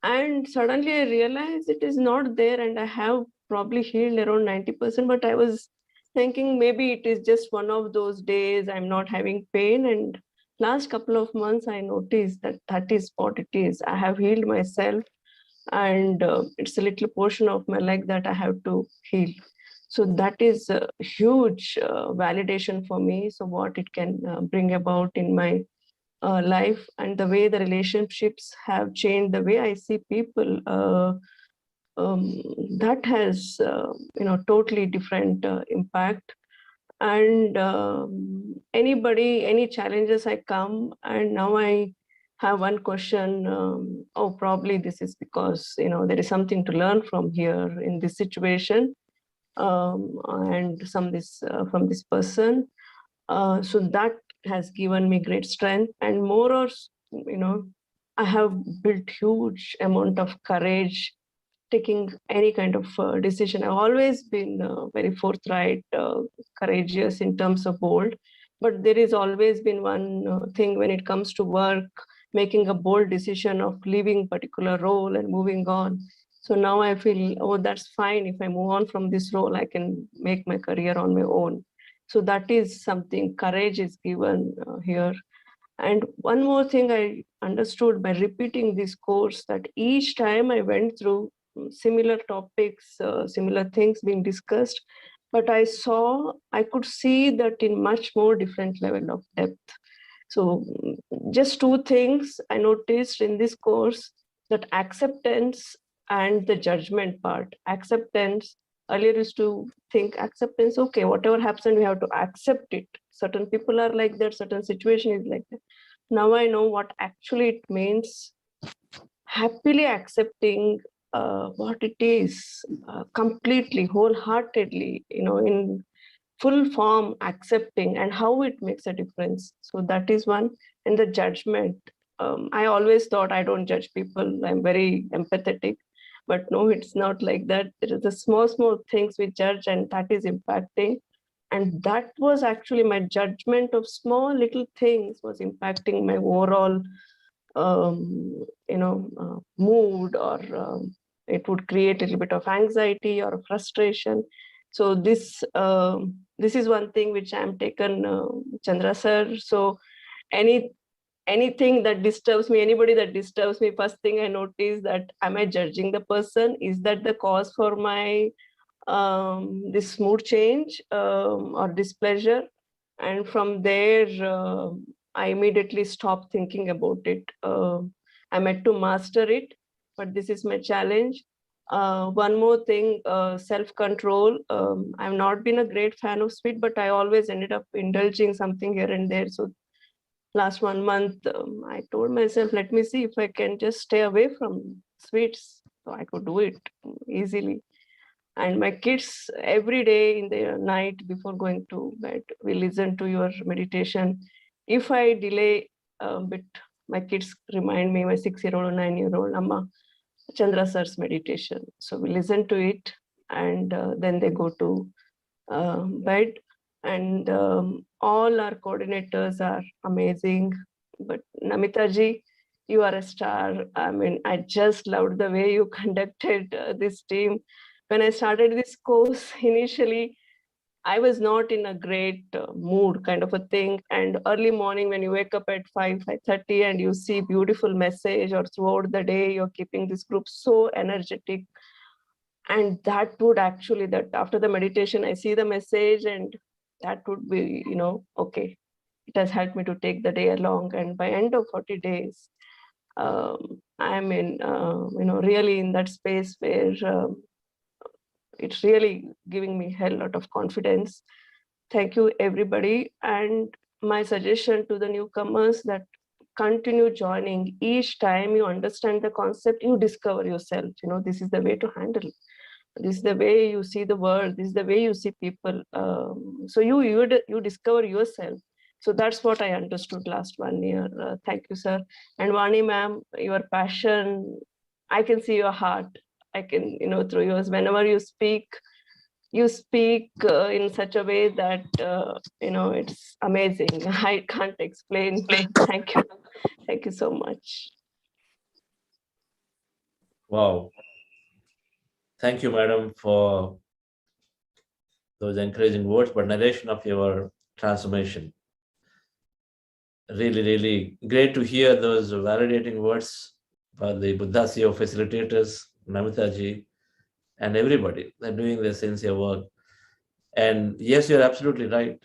And suddenly I realized it is not there, and I have probably healed around 90%, but I was thinking maybe it is just one of those days I'm not having pain. And last couple of months, I noticed that is what it is. I have healed myself, and it's a little portion of my leg that I have to heal. So that is a huge validation for me. So what it can bring about in my life, and the way the relationships have changed, the way I see people, that has totally different impact. And any challenges I come, and now I have one question, oh, probably this is because there is something to learn from here in this situation, and from this person. So that has given me great strength, and more or I have built huge amount of courage taking any kind of decision. I've always been very forthright, courageous in terms of bold, but there is always been one thing when it comes to work, making a bold decision of leaving particular role and moving on. So now I feel, oh, that's fine. If I move on from this role, I can make my career on my own. So that is something, courage is given here. And one more thing I understood by repeating this course, that each time I went through similar topics, similar things being discussed, but I could see that in much more different level of depth. So just two things I noticed in this course, that acceptance and the judgment part. Acceptance, earlier used to think acceptance, okay, whatever happens, we have to accept it. Certain people are like that, certain situation is like that. Now I know what actually it means, happily accepting what it is, completely, wholeheartedly, in full form accepting, and how it makes a difference. So that is one. And the judgment, I always thought I don't judge people, I'm very empathetic, but no, it's not like that. There is the small things we judge, and that is impacting. And that was actually my judgment of small little things was impacting my overall mood, or it would create a little bit of anxiety or frustration. So this is one thing which I'm taken, Chandra sir. So anything that disturbs me, anybody that disturbs me, first thing I notice that, am I judging the person? Is that the cause for my this mood change or displeasure? And from there, I immediately stop thinking about it. I'm yet to master it, but this is my challenge. One more thing, self-control. I've not been a great fan of sweet, but I always ended up indulging something here and there. So last 1 month, I told myself, let me see if I can just stay away from sweets. So I could do it easily. And my kids, every day in the night before going to bed, we listen to your meditation. If I delay a bit, my kids remind me, my 6-year-old or 9-year-old, Amma, Chandra sir's meditation. So we listen to it, and then they go to bed. And all our coordinators are amazing. But Namita ji, you are a star. I mean, I just loved the way you conducted this team. When I started this course, initially, I was not in a great mood, kind of a thing. And early morning, when you wake up at 5:30 and you see beautiful message, or throughout the day, you're keeping this group so energetic. And that would actually, that after the meditation, I see the message, and that would be, okay, it has helped me to take the day along. And by end of 40 days, I'm in, really in that space where it's really giving me a hell lot of confidence. Thank you, everybody. And my suggestion to the newcomers, that continue joining. Each time you understand the concept, you discover yourself. This is the way to handle it. This is the way you see the world. This is the way you see people. So you discover yourself. So that's what I understood last 1 year. Thank you, sir. And Vani ma'am, your passion, I can see your heart. I can, through yours, whenever you speak in such a way that, it's amazing. I can't explain. Thank you. Thank you so much. Wow. Thank you, madam, for those encouraging words, but narration of your transformation. Really, really great to hear those validating words by the Buddha CEO facilitators, Namita ji, and everybody. They're doing their sincere work. And yes, you're absolutely right.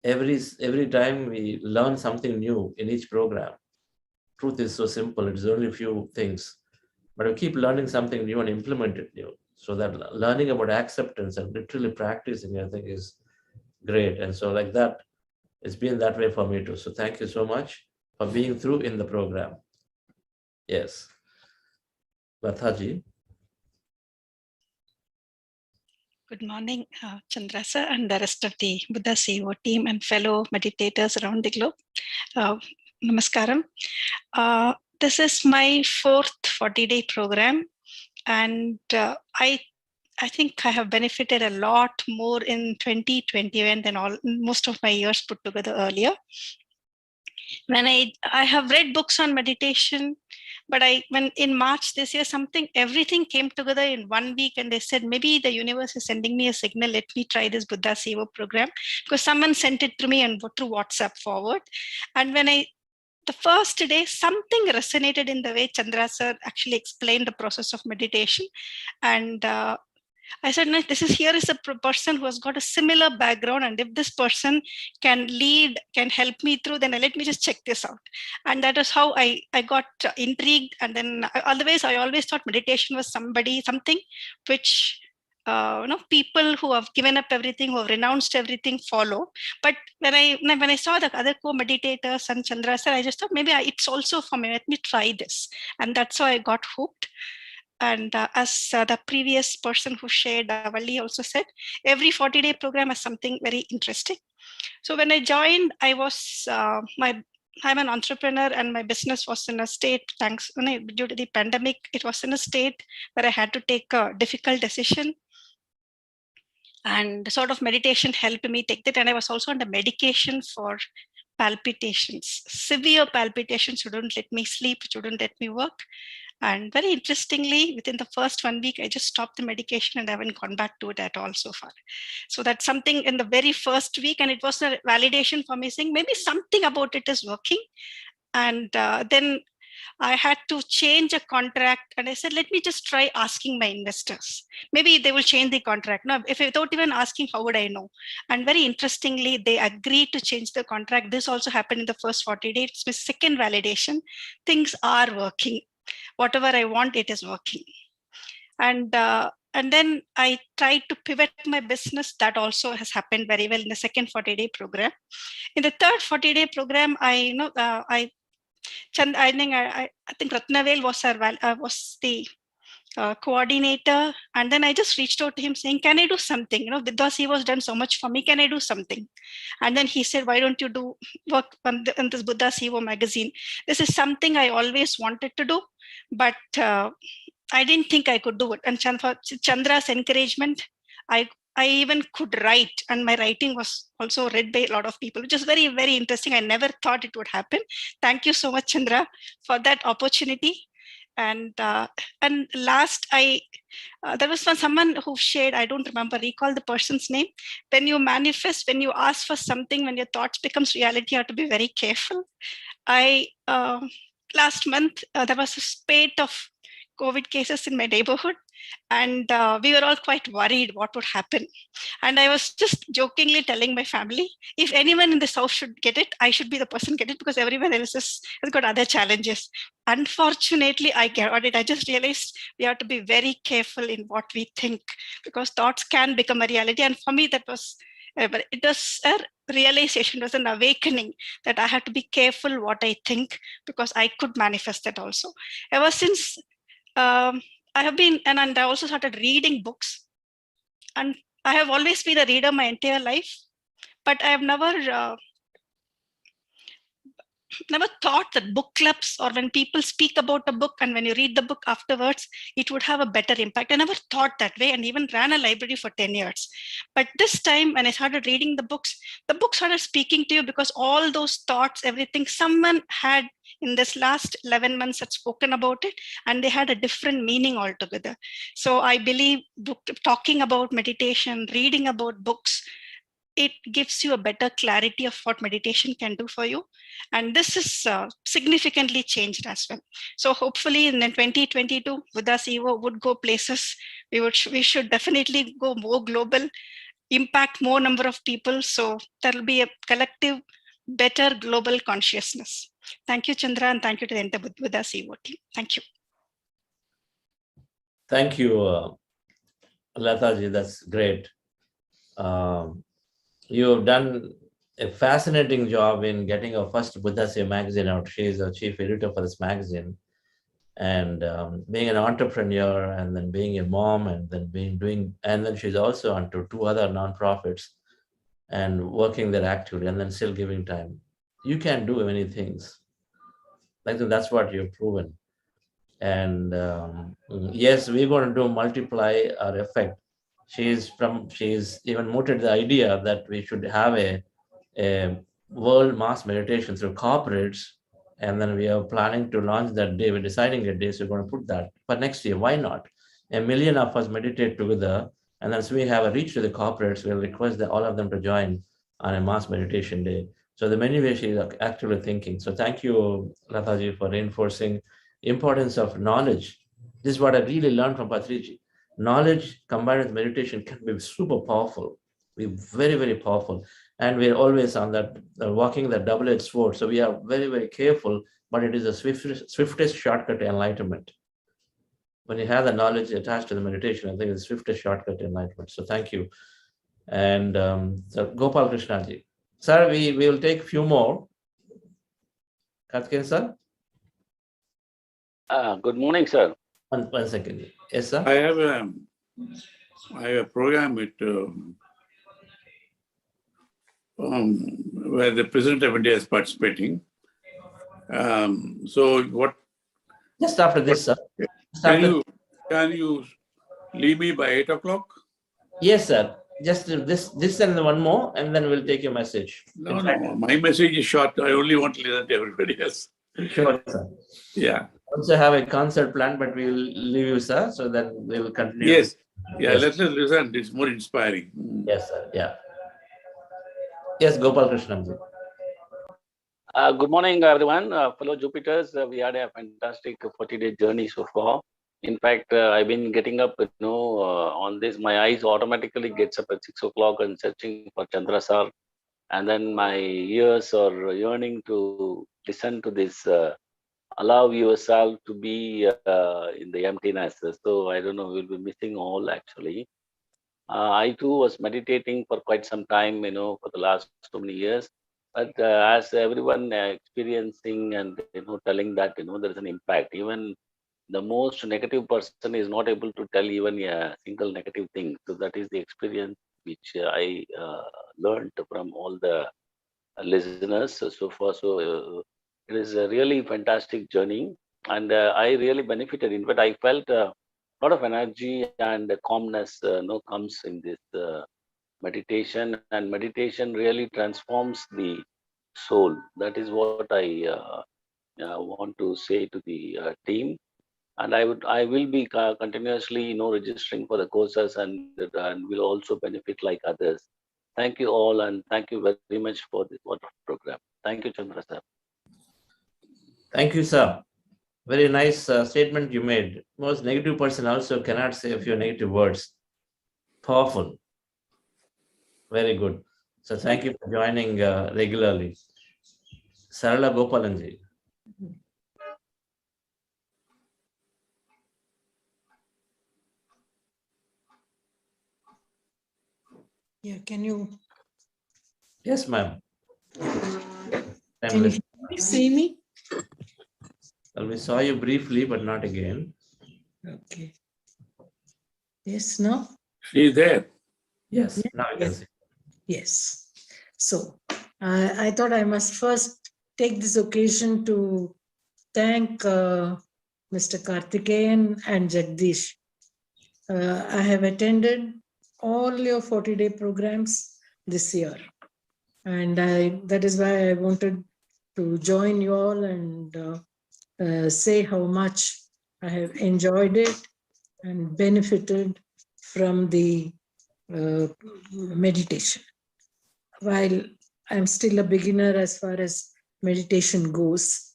Every time we learn something new in each program, truth is so simple. It's only a few things, but we keep learning something new and implement it new. So that learning about acceptance and literally practicing, I think, is great. And so like that, it's been that way for me too. So thank you so much for being through in the program. Yes. Vathaji. Good morning, Chandra sir, and the rest of the Buddha CEO team and fellow meditators around the globe. Namaskaram. This is my fourth 40-day program, and I think I have benefited a lot more in 2021 than most of my years put together earlier. When I have read books on meditation, but when in March this year, everything came together in 1 week, and they said, maybe the universe is sending me a signal, let me try this Buddha Seva program, because someone sent it to me and through WhatsApp forward. And when the first day, something resonated in the way Chandra sir actually explained the process of meditation. And I said, no, here is a person who has got a similar background, and if this person can lead, can help me through, then let me just check this out. And that is how I got intrigued. And then otherwise, I always thought meditation was something which people who have given up everything, who have renounced everything, follow. But when I saw the other co-meditators and Chandra sir, I just thought maybe it's also for me. Let me try this, and that's how I got hooked. And as the previous person who shared, Valli also said, every 40-day program has something very interesting. So when I joined, I'm an entrepreneur, and my business was in a state, due to the pandemic, it was in a state where I had to take a difficult decision. And sort of meditation helped me take that. And I was also under medication for palpitations, severe palpitations, wouldn't let me sleep, wouldn't let me work. And very interestingly, within the first 1 week, I just stopped the medication and I haven't gone back to it at all so far. So that's something in the very first week, and it was a validation for me saying maybe something about it is working. And then I had to change a contract, and I said, let me just try asking my investors. Maybe they will change the contract. No, if without even asking, how would I know? And very interestingly, they agreed to change the contract. This also happened in the first 40 days. It's my second validation. Things are working. Whatever I want, it is working. And then I tried to pivot my business. That also has happened very well in the second 40-day program. In the third 40-day program, I think Ratnavel was the coordinator, and then I just reached out to him saying, can I do something? Because he was done so much for me, can I do something? And then he said, why don't you do work on this Buddha Seva magazine? This is something I always wanted to do, but I didn't think I could do it. And Chandra's encouragement, I even could write, and my writing was also read by a lot of people, which is very, very interesting. I never thought it would happen. Thank you so much, Chandra, for that opportunity. And last, there was someone who shared, I don't recall the person's name. When you manifest, when you ask for something, when your thoughts becomes reality, you have to be very careful. Last month, there was a spate of COVID cases in my neighborhood, and we were all quite worried what would happen. And I was just jokingly telling my family, if anyone in this house should get it, I should be the person get it, because everyone else has got other challenges. Unfortunately, I got it. I just realized we have to be very careful in what we think, because thoughts can become a reality. And for me, that was, but it was a realization, it was an awakening that I had to be careful what I think, because I could manifest that also. Ever since, I have been, and I also started reading books, and I have always been a reader my entire life, but I have never thought that book clubs, or when people speak about a book and when you read the book afterwards, it would have a better impact. I never thought that way, and even ran a library for 10 years. But this time when I started reading the book started speaking to you, because all those thoughts, everything, someone had in this last 11 months had spoken about it, and they had a different meaning altogether. So I believe talking about meditation, reading about books, it gives you a better clarity of what meditation can do for you. And this is significantly changed as well. So hopefully in 2022, Buddha Seva would go places. We should definitely go more global. impact more number of people. So there will be a collective, better global consciousness. Thank you, Chandra, and thank you to the entire Buddha CEO team. Thank you. Thank you, Lataji. That's great. You have done a fascinating job in getting our first Buddha CEO magazine out. She is the chief editor for this magazine. And being an entrepreneur, and then being a mom, and then and then she's also onto 2 other nonprofits and working there actively, and then still giving time. You can do many things. I think that's what you've proven. And yes, we're going to do multiply our effect. She's even mooted the idea that we should have a world mass meditation through corporates. And then we are planning to launch that day. We're deciding a day, so we're going to put that. But next year, why not? 1 million of us meditate together, and then so we have a reach to the corporates. We'll request all of them to join on a mass meditation day. So the many ways she's actually thinking. So thank you, Lataji, for reinforcing the importance of knowledge. This is what I really learned from Patriji. Knowledge combined with meditation can be super powerful. Be very, very powerful. And we're always on that, walking the double-edged sword. So we are very, very careful, but it is the swiftest shortcut to enlightenment. When you have the knowledge attached to the meditation, I think it's the swiftest shortcut to enlightenment. So thank you. And so Gopal Krishnaji. Sir, we will take a few more. Karthikeyan sir? Good morning, sir. One second. Yes, sir? I have a program with where the President of India is participating. So what? Just after this, sir. Can you leave me by 8 o'clock? Yes, sir. Just this and one more, and then we'll take your message. No, my message is short. I only want to listen to everybody else. Sure, sir. Yeah. Also have a concert plan, but we'll leave you, sir, so that we will continue. Yes. Yeah, let us listen. It's more inspiring. Yes, sir. Yeah. Yes, Gopal Krishnan. Good morning, everyone. Fellow Jupiters, we had a fantastic 40-day journey so far. In fact, I've been getting up, on this. My eyes automatically gets up at 6 o'clock and searching for Chandra sir. And then my ears are yearning to listen to this. Allow yourself to be in the emptiness. So I don't know, we'll be missing all actually. I too was meditating for quite some time, for the last so many years. But as everyone experiencing and telling that there is an impact, even the most negative person is not able to tell even a single negative thing. So that is the experience which I learned from all the listeners so far. So it is a really fantastic journey, and I really benefited. In fact, I felt a lot of energy and calmness comes in this meditation, and meditation really transforms the soul. That is what I want to say to the team. And I will be continuously registering for the courses and will also benefit like others. Thank you all, and thank you very much for this wonderful program. Thank you, Chandra sir. Thank you, sir. Very nice statement you made. Most negative person also cannot say a few negative words. Powerful. Very good. So thank you for joining regularly. Sarala Gopalanji. Yeah, can you? Yes, ma'am. Can you see me? Well, we saw you briefly, but not again. Okay. Yes, no? She's there. Yes, now I can see. Yes. So I thought I must first take this occasion to thank Mr. Karthikeyan and Jagdish. I have attended all your 40-day programs this year. And that is why I wanted to join you all and say how much I have enjoyed it and benefited from the meditation. While I'm still a beginner as far as meditation goes,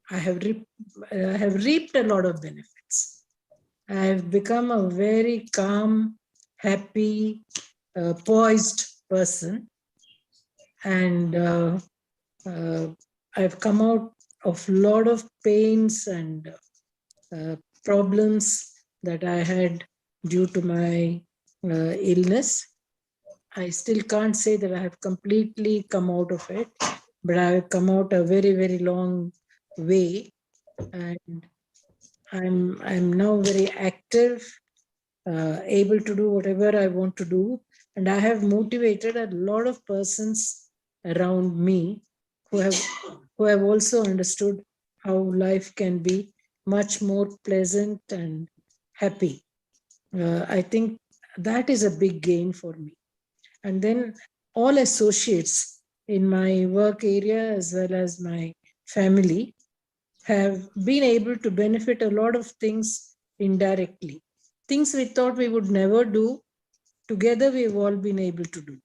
I have reaped a lot of benefits. I have become a very calm, happy, poised person. And I've come out of a lot of pains and problems that I had due to my illness. I still can't say that I have completely come out of it, but I have come out a very, very long way. And I'm now very active, able to do whatever I want to do. And I have motivated a lot of persons around me who have also understood how life can be much more pleasant and happy. I think that is a big gain for me. And then all associates in my work area as well as my family have been able to benefit a lot of things indirectly. Things we thought we would never do, together we've all been able to do.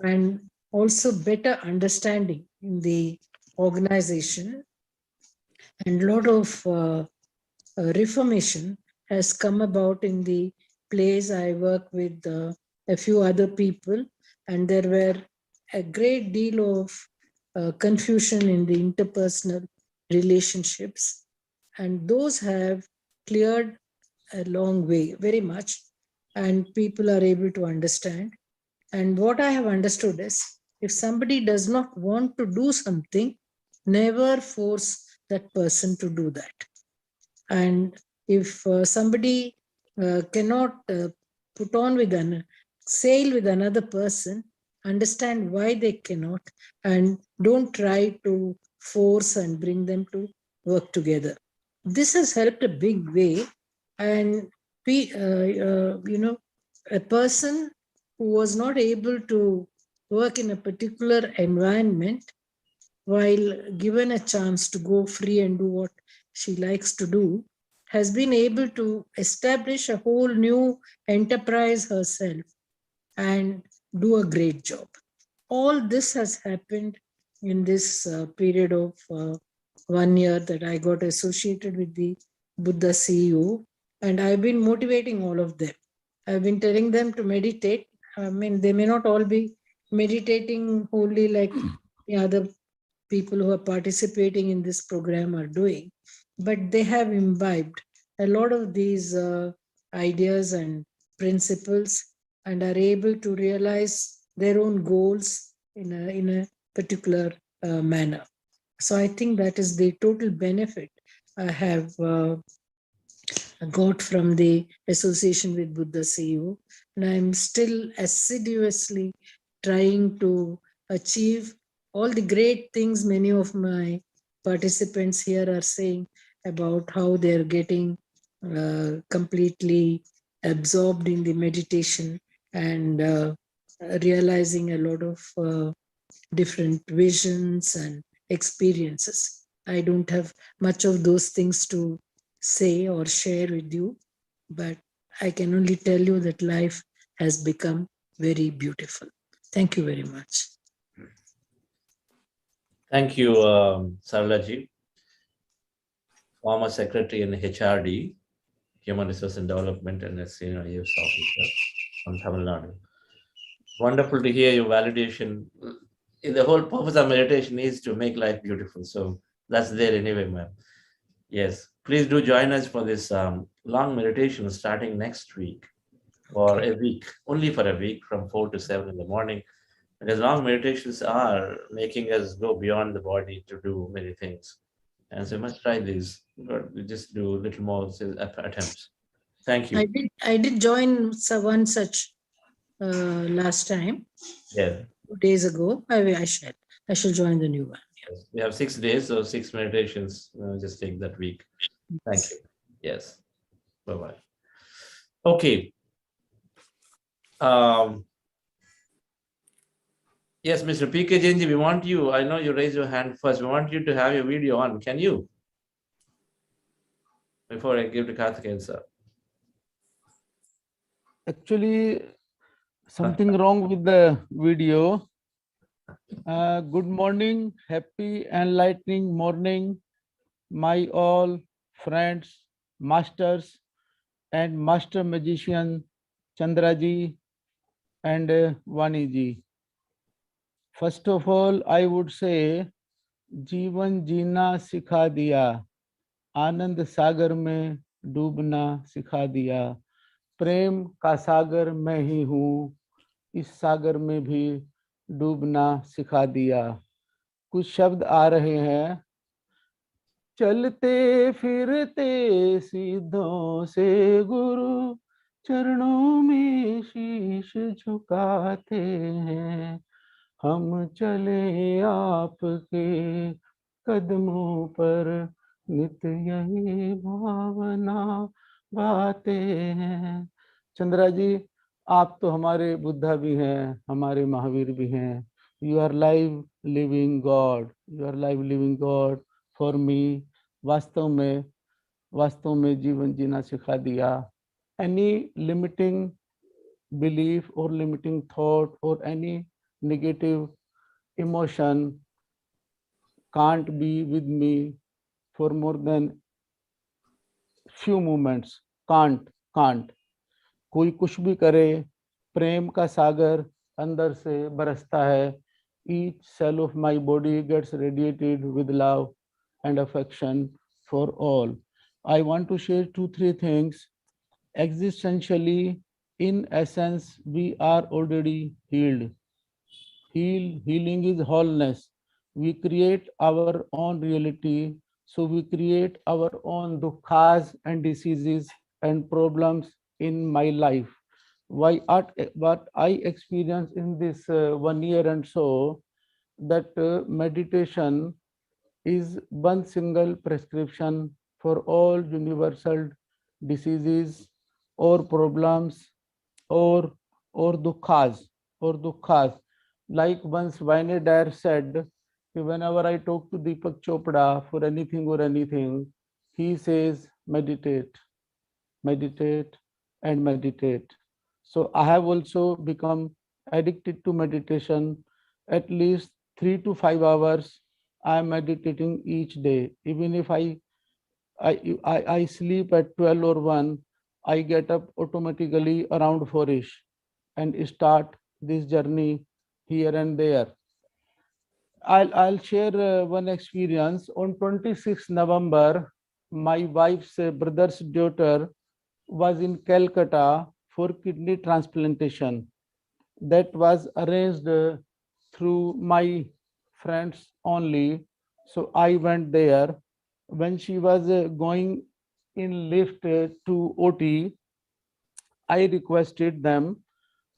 And also better understanding in the organization. And a lot of reformation has come about in the place I work with a few other people, and there were a great deal of confusion in the interpersonal relationships, and those have cleared a long way, very much, and people are able to understand. And what I have understood is, if somebody does not want to do something, never force that person to do that. And if somebody cannot put on with sail with another person, understand why they cannot, and don't try to force and bring them to work together. This has helped a big way. And a person who was not able to work in a particular environment, while given a chance to go free and do what she likes to do, has been able to establish a whole new enterprise herself and do a great job. All this has happened in this period of 1 year that I got associated with the Buddha CEO, and I've been motivating all of them. I've been telling them to meditate. I mean, they may not all be meditating wholly like the other people who are participating in this program are doing, but they have imbibed a lot of these ideas and principles and are able to realize their own goals in a particular manner. So I think that is the total benefit I have got from the association with Buddha CEO. And I'm still assiduously trying to achieve all the great things many of my participants here are saying about how they're getting completely absorbed in the meditation and realizing a lot of different visions and experiences. I don't have much of those things to say or share with you, but I can only tell you that life has become very beautiful. Thank you very much. Thank you, Saralaji, former secretary in HRD, Human Resource and Development, and a senior US officer from Tamil Nadu. Wonderful to hear your validation. The whole purpose of meditation is to make life beautiful. So that's there anyway, ma'am. Yes, please do join us for this long meditation starting next week for a week, only for a week from 4 to 7 in the morning. Because long meditations are making us go beyond the body to do many things. And so we must try these. We just do a little more attempts. Thank you. I did join one such last time. Yeah. 2 days ago. I shall join the new one. Yes. We have 6 days, so 6 meditations. Just take that week. Thank you. Yes. Bye-bye. Okay. Yes, Mr. P.K. Jainji, we want you. I know you raised your hand first. We want you to have your video on. Can you? Before I give to Karthikeyan, sir. Actually, something wrong with the video. Good morning, happy enlightening morning, my all friends, masters, and master magician Chandraji, and Vani ji. First of all, I would say जीवन जीना सिखा दिया, आनंद सागर में डूबना सिखा दिया, प्रेम का सागर मैं ही हूँ, इस सागर में भी डूबना सिखा दिया। कुछ शब्द आ रहे हैं। चलते फिरते सीधों से गुरु चरणों में शीश झुकाते हैं, हम चले आपके कदमों पर नित्य यही भावना बातें हैं। चंद्रा जी, आप तो हमारे बुद्धा भी हैं, हमारे महावीर भी हैं। You are live living god, you are live living god for me. वास्तव में जीवन जीना सिखा दिया। Any limiting belief or limiting thought or any negative emotion can't be with me for more than few moments. Can't. कोई कुछ भी करे, प्रेम का सागर अंदर से बरसता है। Each cell of my body gets radiated with love and affection for all. I want to share 2-3 things. Existentially, in essence, we are already healed. Healing is wholeness. We create our own reality. So we create our own dukkhas and diseases and problems in my life. What I experienced in this 1 year and so, that meditation is one single prescription for all universal diseases or problems or dukkhas. Like once Wayne Dyer said, whenever I talk to Deepak Chopra for anything, he says meditate, and meditate. So I have also become addicted to meditation. At least 3 to 5 hours I am meditating each day. Even if I sleep at 12 or 1, I get up automatically around 4ish and start this journey here and there. I'll share one experience. On 26 November, my wife's brother's daughter was in Calcutta for kidney transplantation. That was arranged through my friends only. So I went there. When she was going in lift to OT, I requested them,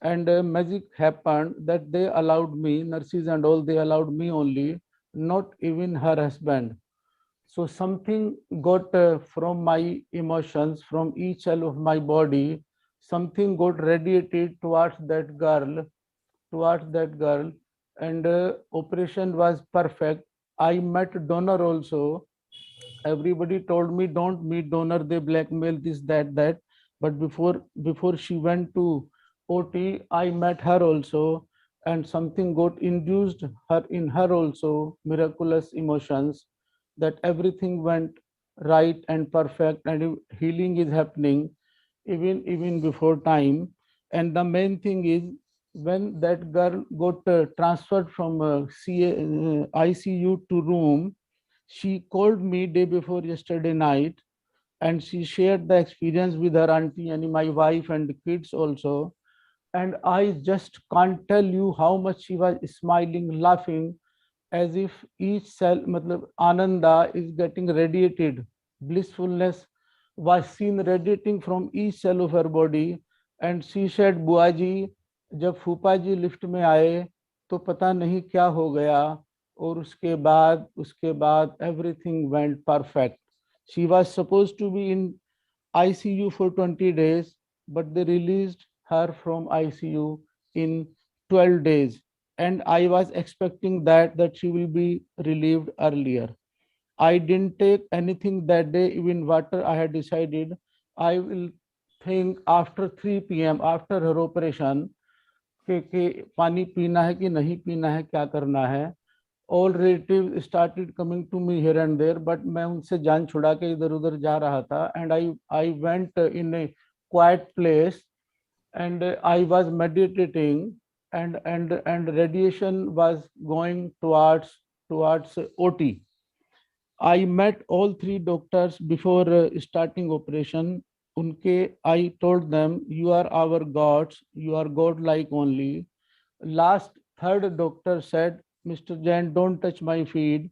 and magic happened that they allowed me, nurses and all, they allowed me only, not even her husband. So something got from my emotions, from each cell of my body, something got radiated towards that girl, and operation was perfect. I met donor also. Everybody told me don't meet donor, they blackmail, this, that. But before she went to OT, I met her also, and something got induced in her also, miraculous emotions, that everything went right and perfect, and healing is happening even before time. And the main thing is, when that girl got transferred from ICU to room, she called me day before yesterday night, and she shared the experience with her auntie and my wife and the kids also. And I just can't tell you how much she was smiling, laughing, as if each cell, matlab, Ananda is getting radiated. Blissfulness was seen radiating from each cell of her body. And she said, बुआ जी, जब फूफा जी lift में आए तो पता नहीं क्या हो गया, और उसके बाद everything went perfect. She was supposed to be in ICU for 20 days, but they released her from ICU in 12 days. And I was expecting that she will be relieved earlier. I didn't take anything that day, even water. I had decided I will think after 3 p.m. after her operation कि पानी पीना है कि नहीं पीना है, क्या करना है. All relatives started coming to me here and there, but मैं उनसे जान छुड़ा के इधर उधर जा रहा था. And I went in a quiet place, and I was meditating, and radiation was going towards OT. I met all three doctors before starting operation. I told them, you are our gods, you are God-like only. Third doctor said, Mr. Jain, don't touch my feet,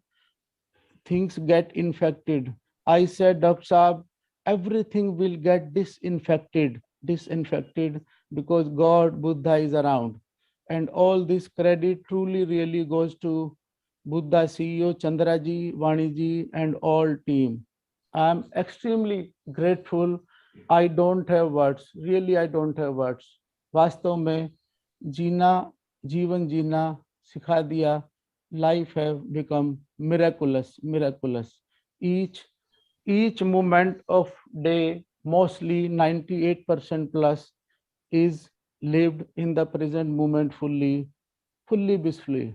things get infected. I said, Dr. Saab, everything will get disinfected because God, Buddha is around. And all this credit truly really goes to Buddha CEO, Chandraji, Vaniji, and all team. I am extremely grateful. I don't have words. Really, I don't have words. वास्तव में जीवन जीना सिखा दिया. Life have become miraculous. Each moment of day, mostly 98% plus, is lived in the present moment fully blissfully.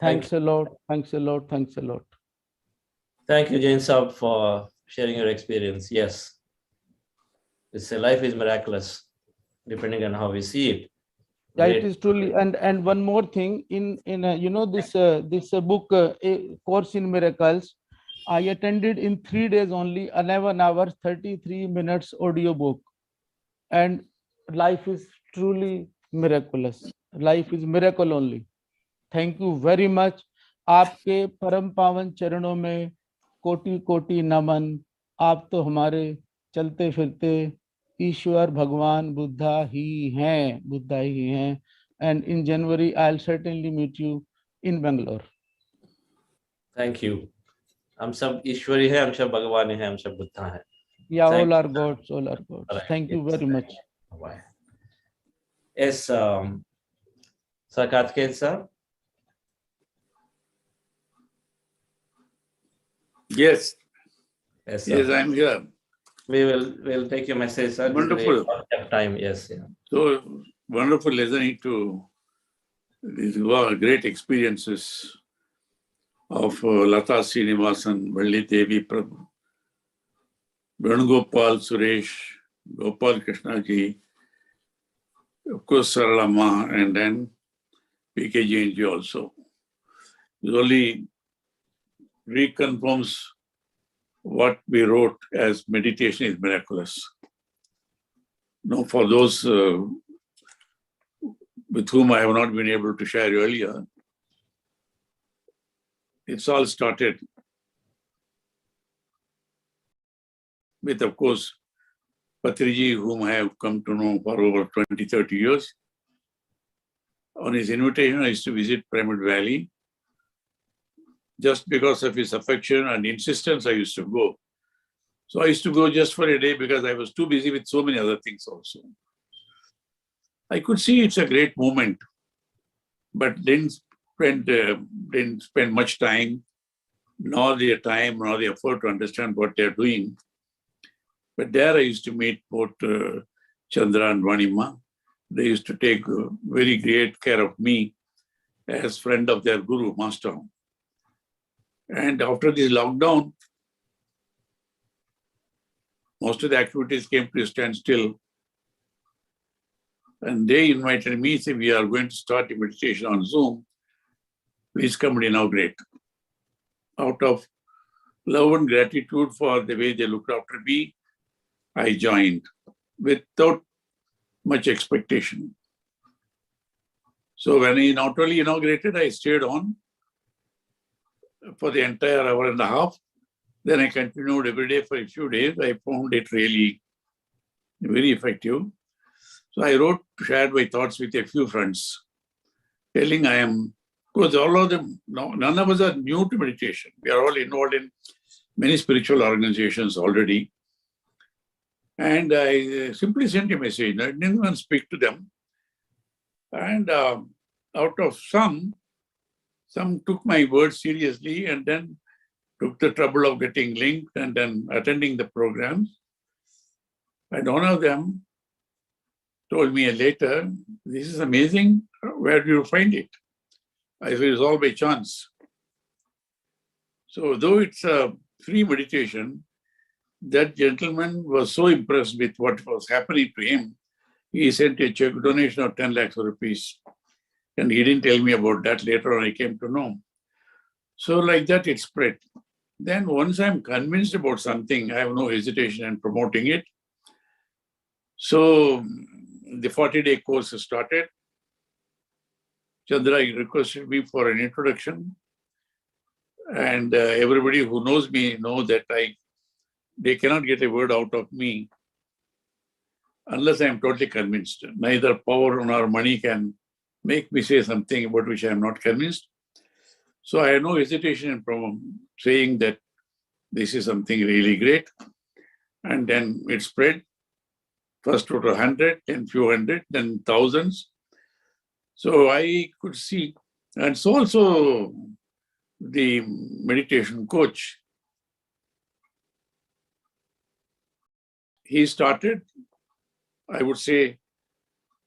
Thanks a lot. Thank you, Jain Saab, for sharing your experience. Yes, life is miraculous, depending on how we see it. Yeah, it is truly. And one more thing, in this book, A Course in Miracles, I attended in 3 days only, 11 hours, 33 minutes audio book, and life is truly miraculous. Life is miracle only. Thank you very much. आपके परम पावन चरणों में कोटि कोटि नमन. आप तो हमारे चलते फिरते ईश्वर भगवान बुद्धा ही हैं. And in January I'll certainly meet you in Bangalore. Thank you. हम सब ईश्वरी हैं, हम सब भगवान हैं, हम सब बुद्धा हैं. Yeah, all are gods. Right. Thank you very much. Bye. Yes, Sir Karthikeyan sir. Yes. Yes, yes, I'm here. We'll take your message, sir. Wonderful. Time, yes. Yeah. So wonderful listening to these great experiences of Lata Srinivasan, Valli Devi Prabhu, Venugopal Suresh, Gopal Krishna ji, of course Saralama, and then P.K. Jain ji also. It only reconfirms what we wrote as meditation is miraculous. Now, for those with whom I have not been able to share earlier, it's all started with, of course, Patriji, whom I have come to know for over 20, 30 years. On his invitation, I used to visit Pyramid Valley. Just because of his affection and insistence, I used to go. So I used to go just for a day because I was too busy with so many other things also. I could see it's a great movement, but didn't spend much time, nor the effort to understand what they're doing. But there I used to meet both Chandra and Vanima. They used to take very great care of me as friend of their guru, master. And after this lockdown, most of the activities came to a standstill. And they invited me, said, we are going to start a meditation on Zoom. Please come and inaugurate. Out of love and gratitude for the way they looked after me, I joined without much expectation. So when I not only inaugurated, I stayed on for the entire hour and a half. Then I continued every day for a few days. I found it really very effective. So I shared my thoughts with a few friends, telling because all of them, none of us are new to meditation. We are all involved in many spiritual organizations already. And I simply sent a message. I didn't even speak to them. And out of some took my words seriously and then took the trouble of getting linked and then attending the programs. And one of them told me later, this is amazing. Where do you find it? I said, it's all by chance. So though it's a free meditation, that gentleman was so impressed with what was happening to him He sent a check donation of 10 lakhs rupees. And he didn't tell me about that. Later on, I came to know. So like that, it spread. Then once I'm convinced about something, I have no hesitation in promoting it. So the 40-day course started. Chandra requested me for an introduction. And everybody who knows me know that they cannot get a word out of me unless I am totally convinced. Neither power nor money can make me say something about which I am not convinced. So I had no hesitation in saying that this is something really great. And then it spread. First to 100, then few hundred, then thousands. So I could see. And so also the meditation coach, he started, I would say,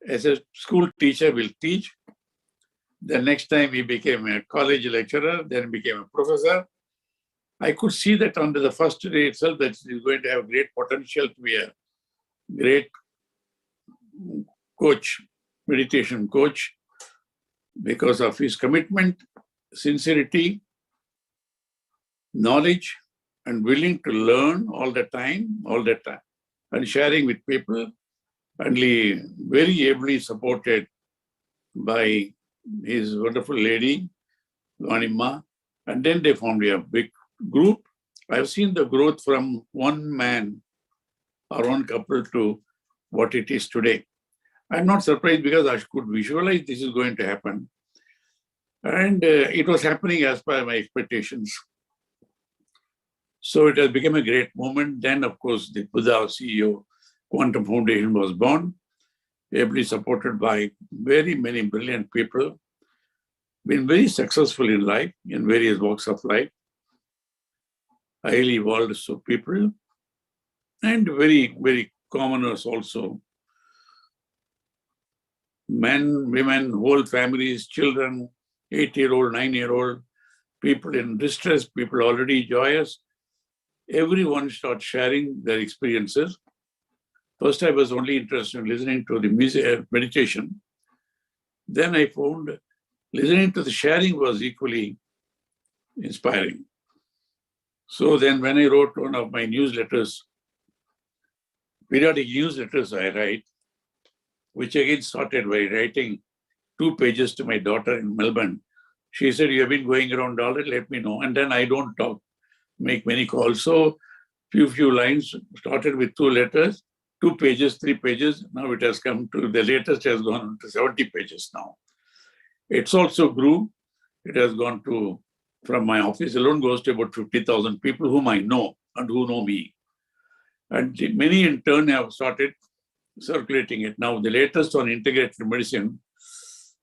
as a school teacher will teach. The next time he became a college lecturer, then became a professor. I could see that under the first day itself that he's going to have great potential to be a great coach, meditation coach, because of his commitment, sincerity, knowledge, and willing to learn all the time, and sharing with people, and he very ably supported by his wonderful lady, Vanima, and then they formed a big group. I've seen the growth from one man or one couple to what it is today. I'm not surprised because I could visualize this is going to happen. And it was happening as per my expectations. So it has become a great moment. Then, of course, the Buddha CEO Quantum Foundation was born, ably supported by very many brilliant people, been very successful in life, in various walks of life, highly evolved people, and very, very commoners also. Men, women, whole families, children, 8-year-old, 9-year-old, people in distress, people already joyous. Everyone starts sharing their experiences. First, I was only interested in listening to the music, meditation. Then I found listening to the sharing was equally inspiring. So then when I wrote one of my newsletters, periodic newsletters I write, which again started by writing 2 pages to my daughter in Melbourne. She said, "You have been going around all that, let me know." And then I don't make many calls. So few lines, started with 2 letters, 2 pages, 3 pages. Now it has come to, the latest has gone to 70 pages now. It's also grew. It has gone to, from my office alone goes to about 50,000 people whom I know and who know me. And many in turn have started circulating it. Now the latest on integrated medicine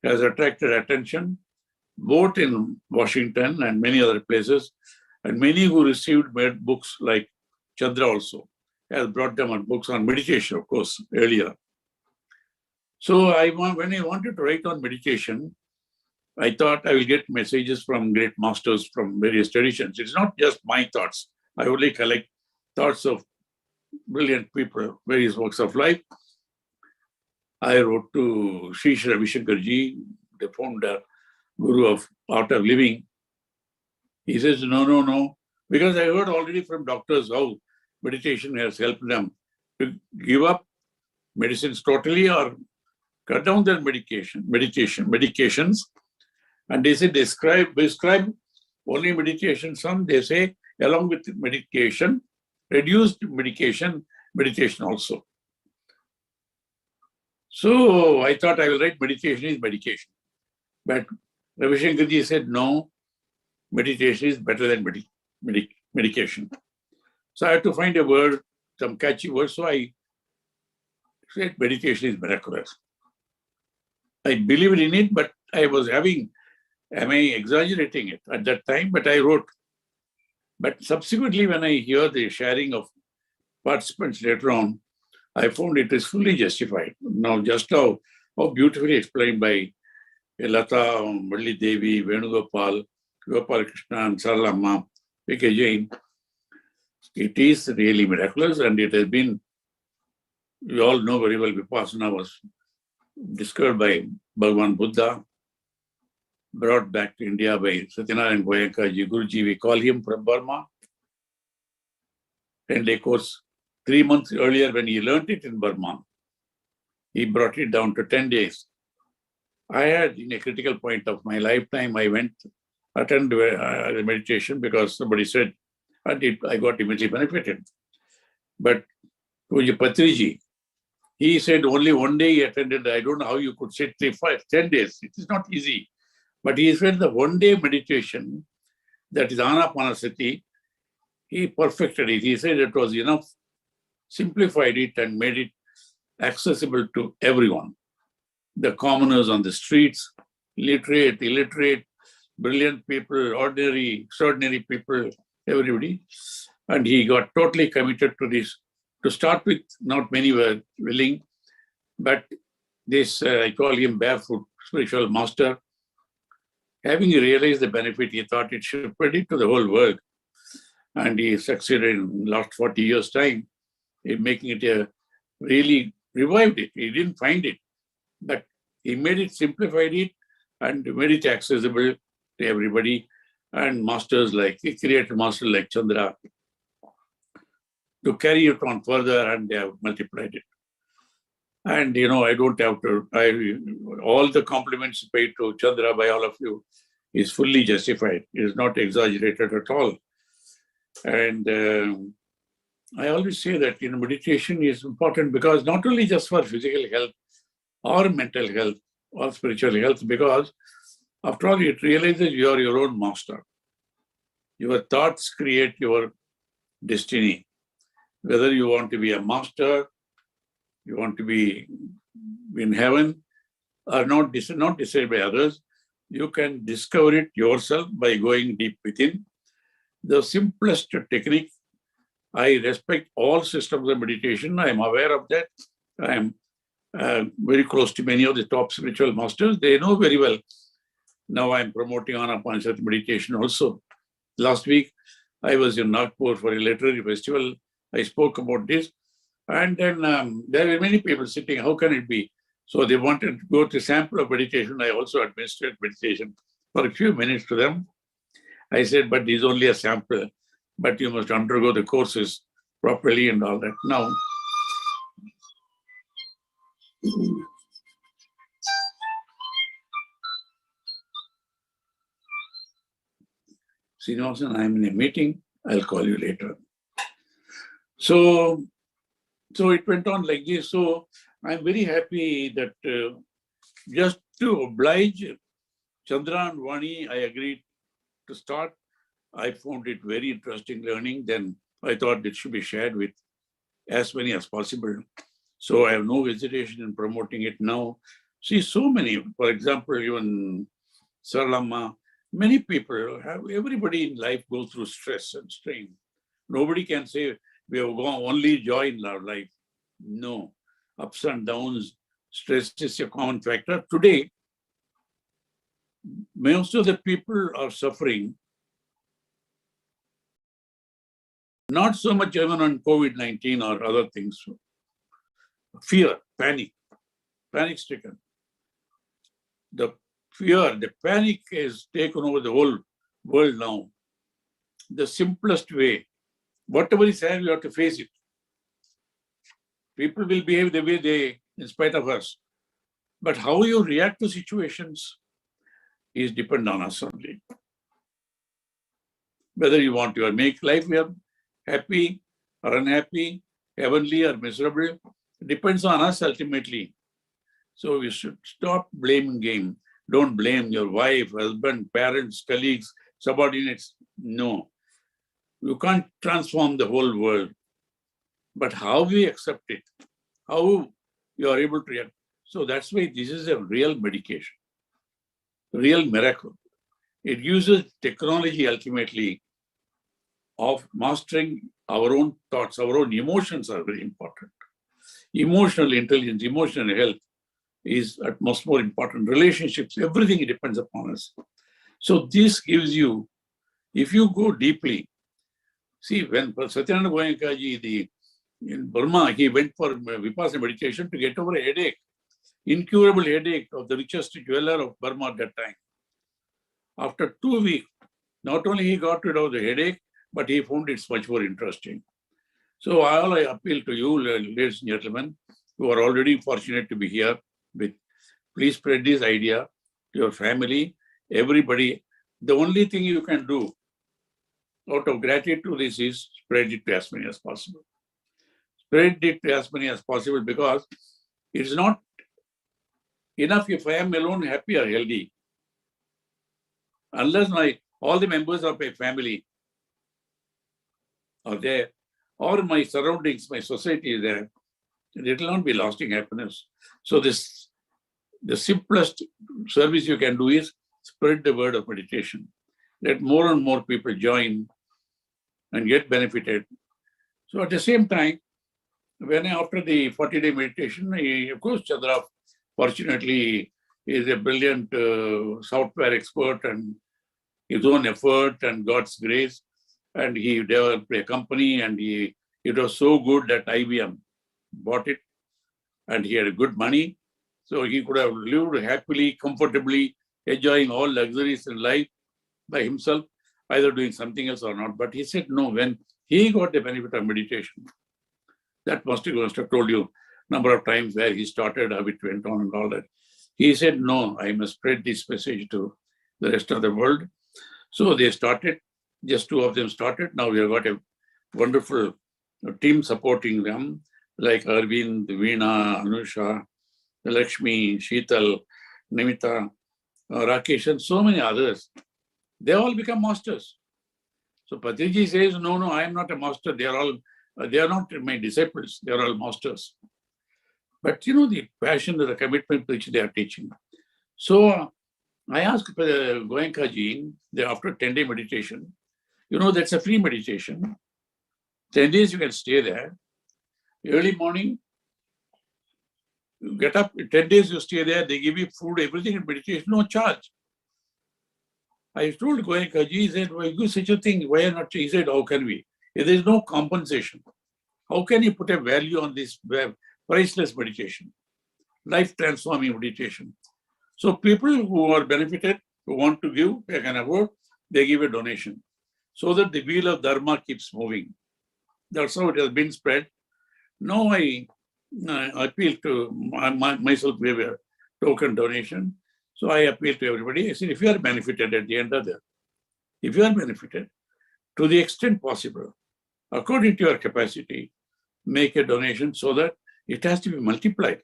has attracted attention both in Washington and many other places. And many who received books like Chandra also has brought them on books on meditation, of course, earlier. So when I wanted to write on meditation, I thought I will get messages from great masters from various traditions. It's not just my thoughts. I only collect thoughts of brilliant people, various walks of life. I wrote to Sri Ravi Shankar Ji, the founder, guru of Art of Living. He says, no, because I heard already from doctors how meditation has helped them to give up medicines totally or cut down their medications. And they say prescribe only meditation. Some they say along with medication, reduced medication also. So I thought I will write meditation is medication. But Ravi Shankar Ji said, no, meditation is better than medication. So I had to find a word, some catchy word. So I said meditation is miraculous. I believed in it, but I was am I exaggerating it at that time? But I wrote. But subsequently, when I hear the sharing of participants later on, I found it is fully justified. Now, just how beautifully explained by Lata, Murli Devi, Venugopal, Gopal Krishna, and Saralama, P.K. Jain, it is really miraculous, and it has been We all know very well Vipassana was discovered by Bhagavan Buddha, brought back to India by Satyanarayana Goenkaji Guruji. We call him from Burma. 10-day course. 3 months earlier, when he learned it in Burma, he brought it down to 10 days. I had, in a critical point of my lifetime, I went, attended a meditation because somebody said, I got immediately benefited. But Puja Patriji, he said only one day he attended. I don't know how you could sit 3, 5, 10 days. It is not easy. But he said the one-day meditation, that is Ana-Pana-Sati, he perfected it. He said it was enough, simplified it and made it accessible to everyone. The commoners on the streets, literate, illiterate, brilliant people, ordinary, extraordinary people, everybody. And he got totally committed to this. To start with, not many were willing, but this, I call him barefoot spiritual master. Having realized the benefit, he thought it should spread it to the whole world. And he succeeded in the last 40 years' time in making it really revived it. He didn't find it, but he made it, simplified it, and made it accessible to everybody. And masters like, he created masters like Chandra to carry it on further, and they have multiplied it. And, I don't have to, all the compliments paid to Chandra by all of you is fully justified. It is not exaggerated at all. And I always say that, meditation is important because not only just for physical health or mental health or spiritual health, because after all, it realizes you are your own master. Your thoughts create your destiny. Whether you want to be a master, you want to be in heaven, or not decided by others, you can discover it yourself by going deep within. The simplest technique, I respect all systems of meditation. I am aware of that. I am very close to many of the top spiritual masters. They know very well. Now I am promoting Ana-Pana-Sati meditation also. Last week, I was in Nagpur for a literary festival. I spoke about this. And then there were many people sitting. How can it be? So they wanted to go to sample of meditation. I also administered meditation for a few minutes to them. I said, but this is only a sample. But you must undergo the courses properly and all that. Now, Srinivasan, I'm in a meeting. I'll call you later. So it went on like this. So I'm very happy that just to oblige Chandra and Vani, I agreed to start. I found it very interesting learning. Then I thought it should be shared with as many as possible. So I have no hesitation in promoting it now. See, so many, for example, even Saralama, many people, everybody in life goes through stress and strain. Nobody can say we have gone only joy in our life. No, ups and downs, stress is a common factor. Today, most of the people are suffering, not so much even on COVID-19 or other things. Fear, panic stricken. The fear, the panic has taken over the whole world now. The simplest way, whatever is there, you have to face it. People will behave the way they, in spite of us. But how you react to situations is depend on us only. Whether you want to make life happy or unhappy, heavenly or miserable, depends on us ultimately. So we should stop blaming game. Don't blame your wife, husband, parents, colleagues, subordinates. No. You can't transform the whole world. But how we accept it, how you are able to react. So that's why this is a real medication, real miracle. It uses technology ultimately of mastering our own thoughts. Our own emotions are very important. Emotional intelligence, emotional health is at most more important. Relationships, everything depends upon us. So this gives you, if you go deeply, see, when Satyanarayana Goenkaji, the In Burma, he went for Vipassana meditation to get over a headache, incurable headache of the richest jeweler of Burma at that time. After 2 weeks, not only he got rid of the headache, but he found it's much more interesting. So all I appeal to you, ladies and gentlemen, who are already fortunate to be here, please spread this idea to your family, everybody. The only thing you can do out of gratitude to this is spread it to as many as possible. Spread it to as many as possible, because it's not enough if I am alone happy or healthy. Unless all the members of my family are there, or my surroundings, my society is there, it will not be lasting happiness. So the simplest service you can do is spread the word of meditation. Let more and more people join and get benefited. So at the same time, after the 40-day meditation, of course, Chandra, fortunately, is a brilliant software expert, and his own effort and God's grace, and he developed a company, and it was so good that IBM bought it, and he had good money, so he could have lived happily, comfortably, enjoying all luxuries in life by himself, either doing something else or not. But he said no. When he got the benefit of meditation, that must have told you number of times where he started, how it went on and all that. He said, no, I must spread this message to the rest of the world. So they started, just 2 of them started. Now we have got a wonderful team supporting them, like Arvind, Veena, Anusha, Lakshmi, Sheetal, Nimita, Rakesh, and so many others. They all become masters. So Patriji says, no, I am not a master. They are not my disciples. They are all masters. But the passion, the commitment which they are teaching. So I asked Goenka-ji, after 10-day meditation, that's a free meditation. 10 days you can stay there. Early morning, you get up, 10 days you stay there, they give you food, everything in meditation, no charge. I told Goenka-ji, he said, why do such a thing? Why not? He said, how can we? If there is no compensation, how can you put a value on this priceless meditation, life transforming meditation? So people who are benefited, who want to give, they can afford, they give a donation, so that the wheel of Dharma keeps moving. That's how it has been spread. Now I appeal to myself, give a token donation. So I appeal to everybody. I said, if you are benefited at the end of if you are benefited, to the extent possible, according to your capacity, make a donation so that it has to be multiplied.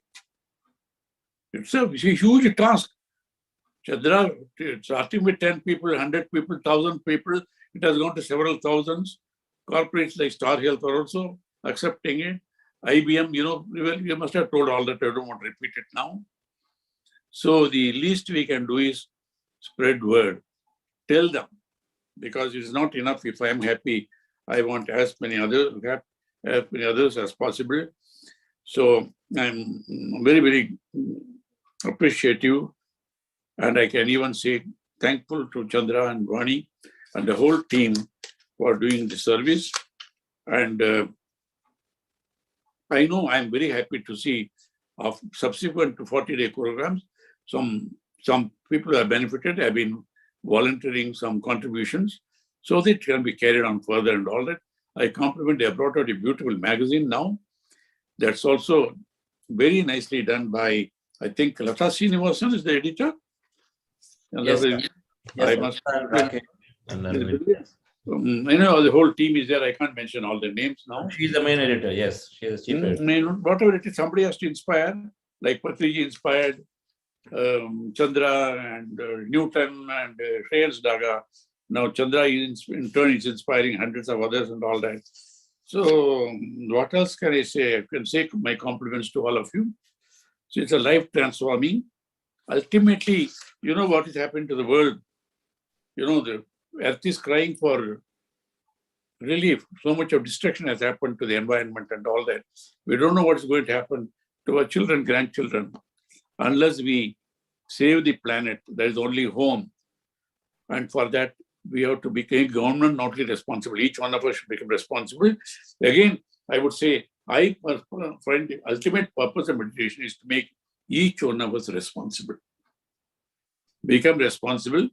It's a huge task. Chandra, starting with 10 people, 100 people, 1,000 people, it has gone to several thousands. Corporates like Star Health are also accepting it. IBM, you must have told all that. I don't want to repeat it now. So the least we can do is spread word. Tell them, because it is not enough if I am happy. I want as many others as possible. So I'm very, very appreciative, and I can even say thankful to Chandra and Vani and the whole team for doing the service. And I know I'm very happy to see of subsequent to 40-day programs, some people have benefited, have been volunteering some contributions, so that it can be carried on further and all that. I compliment, they have brought out a beautiful magazine now. That's also very nicely done by, I think, Lata Srinivasan is the editor. Yes, I must. The whole team is there. I can't mention all the names now. She's the main editor. Yes, she is the chief editor. Whatever it is, somebody has to inspire. Like Patriji inspired Chandra and Newton and Shreyas Daga. Now Chandra in turn is inspiring hundreds of others and all that. So what else can I say? I can say my compliments to all of you. So it's a life transforming. Ultimately, you know what has happened to the world. The earth is crying for relief. So much of destruction has happened to the environment and all that. We don't know what's going to happen to our children, grandchildren, unless we save the planet. There is only home. And for that, we have to become government not only responsible. Each one of us should become responsible. Again, I would say, I find the ultimate purpose of meditation is to make each one of us responsible. Become responsible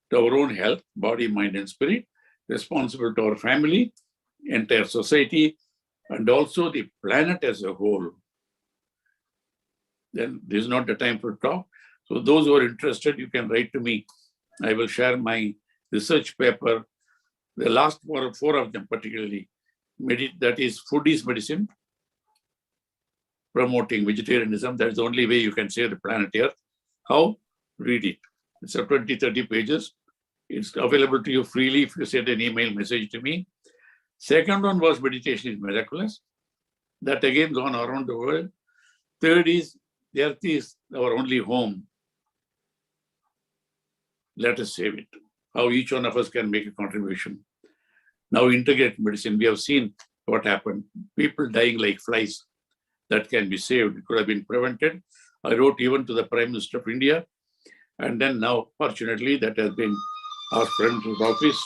to our own health, body, mind, and spirit, responsible to our family, entire society, and also the planet as a whole. Then this is not the time for talk. So those who are interested, you can write to me. I will share my research paper, the last four of them particularly. That is Food is Medicine, promoting vegetarianism. That's the only way you can save the planet Earth. How? Read it. It's a 20, 30 pages. It's available to you freely if you send an email message to me. Second one was Meditation is Miraculous. That again gone around the world. Third is the Earth is our only home. Let us save it. How each one of us can make a contribution. Now integrated medicine, we have seen what happened. People dying like flies. That can be saved. It could have been prevented. I wrote even to the Prime Minister of India. And then now, fortunately, that has been asked from his office.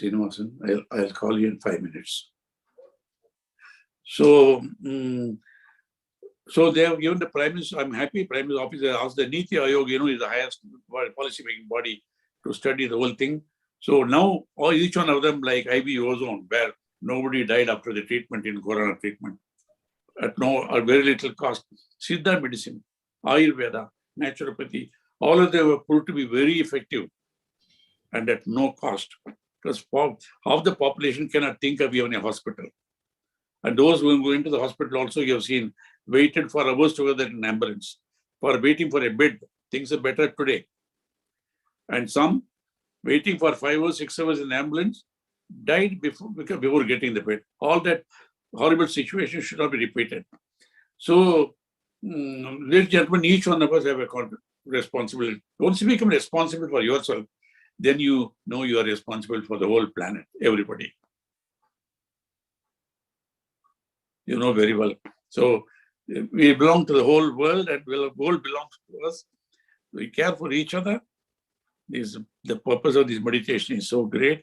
Srinivasan, I'll call you in 5 minutes. So, so they have given the Prime Minister, I'm happy, Prime Minister's office has asked the Niti Ayog, is the highest policy-making body to study the whole thing. So now, each one of them like IV ozone, where nobody died after the treatment in corona treatment, at very little cost. Siddha medicine, Ayurveda, naturopathy, all of them were proved to be very effective and at no cost. Because half the population cannot think of even a hospital. And those who go into the hospital also, you have seen, waited for hours together in ambulance. For waiting for a bed, things are better today. And some waiting for 5 or 6 hours in ambulance, died before getting the bed. All that horrible situation should not be repeated. So, ladies and gentlemen, each one of us have a responsibility. Once you become responsible for yourself, then you know you are responsible for the whole planet, everybody. You know very well. So, we belong to the whole world and the world belongs to us. We care for each other. The purpose of this meditation is so great.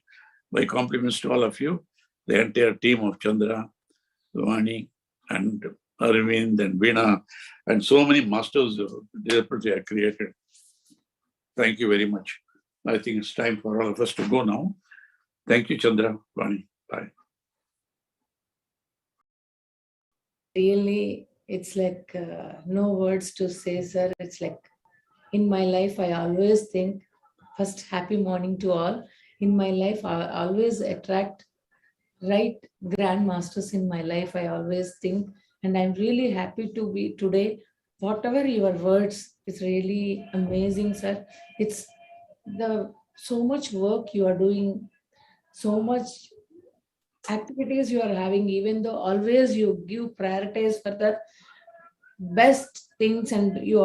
My compliments to all of you, the entire team of Chandra, Vani, and Arvind, and Veena, and so many masters they have created. Thank you very much. I think it's time for all of us to go now. Thank you, Chandra, Vani. Bye. Really, it's like no words to say, sir. It's like in my life, I always think, first, happy morning to all. In my life, I always attract right grandmasters in my life, I always think. And I'm really happy to be today. Whatever your words, it's really amazing, sir. It's so much work you are doing, so much activities you are having, even though always you give priorities for the best things and you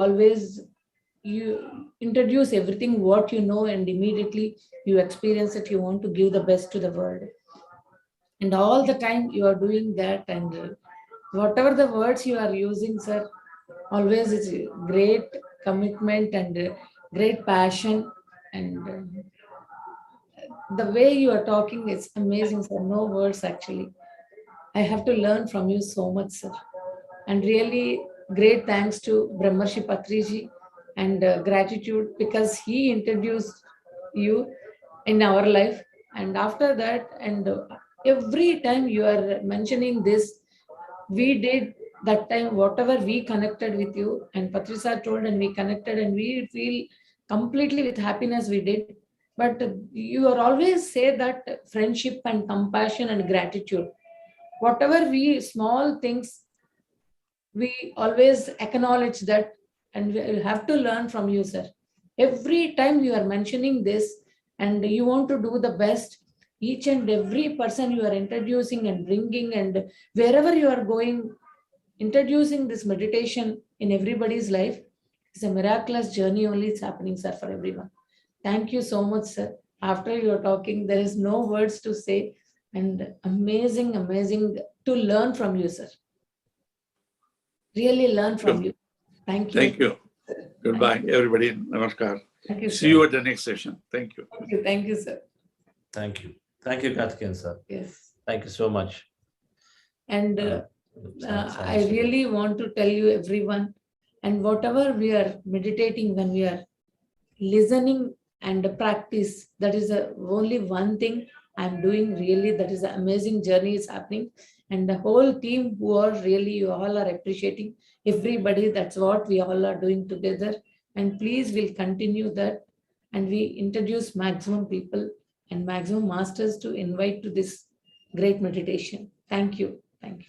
introduce everything what you know and immediately you experience it, you want to give the best to the world. And all the time you are doing that, and whatever the words you are using, sir, always it's great commitment and great passion, and the way you are talking is amazing, sir. No words actually. I have to learn from you so much, sir. And really great thanks to Brahmarshi Patriji and gratitude because he introduced you in our life. And after that, and every time you are mentioning this, we did that time, whatever we connected with you and Patrisa told and we connected and we feel completely with happiness we did. But you are always say that friendship and compassion and gratitude, whatever we small things, we always acknowledge that and we have to learn from you, sir. Every time you are mentioning this and you want to do the best, each and every person you are introducing and bringing and wherever you are going, introducing this meditation in everybody's life is a miraculous journey only. It's happening, sir, for everyone. Thank you so much, sir. After you are talking, there is no words to say and amazing to learn from you, sir. Really learn from you. Thank you. Thank you. Goodbye, everybody. Namaskar. Thank you, See you at the next session. Thank you. Thank you, sir. Thank you. Thank you, Karthikeyan sir. Yes. Thank you so much. And I really want to tell you, everyone, and whatever we are meditating, when we are listening and practice, that is only one thing I'm doing. Really, that is an amazing journey is happening. And the whole team who are really, you all are appreciating everybody. That's what we all are doing together. And please, we'll continue that. And we introduce maximum people and maximum masters to invite to this great meditation. Thank you. Thank you.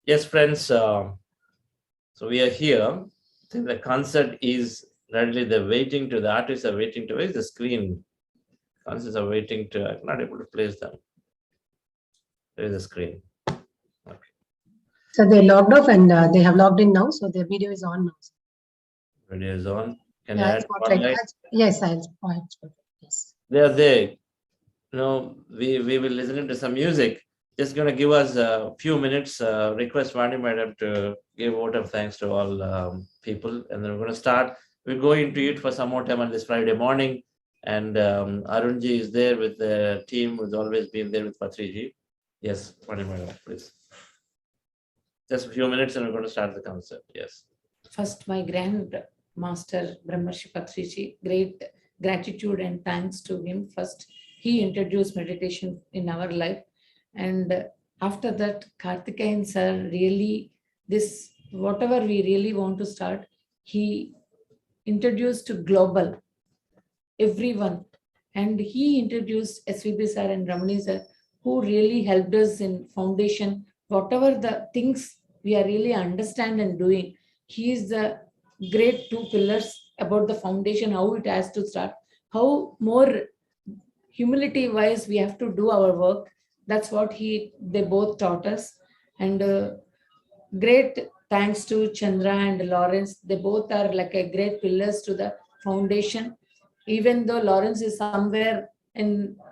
Yes, friends. So we are here. I think the concert is readily the waiting to, the artists are waiting to, where's the screen? Concerts are waiting to, I'm not able to place them. There is a screen. Okay. So they logged off and they have logged in now. So their video is on now. Video is on. Can Yeah, I add spotlight? yes, I'll point. Yes. They are there. You know, we will listen to some music. Just going to give us a few minutes. Request Vani Madam to give vote of thanks to all people. And then we're going to start. We'll go into it for some more time on this Friday morning. And Arunji is there with the team who's always been there with Patriji. Yes, Vani Madam, please. Just a few minutes and we're going to start the concert. Yes. First, my grand master, Brahmarshi Patriji, great gratitude and thanks to him. First, he introduced meditation in our life. And after that, Karthikeyan sir, really, this, whatever we really want to start, he introduced to global, everyone. And he introduced SVB sir and Ramani sir, who really helped us in foundation, whatever the things we are really understand and doing. He is the great two pillars about the foundation, how it has to start, how more humility wise we have to do our work. That's what they both taught us. And great thanks to Chandra and Lawrence. They both are like a great pillars to the foundation. Even though Lawrence is somewhere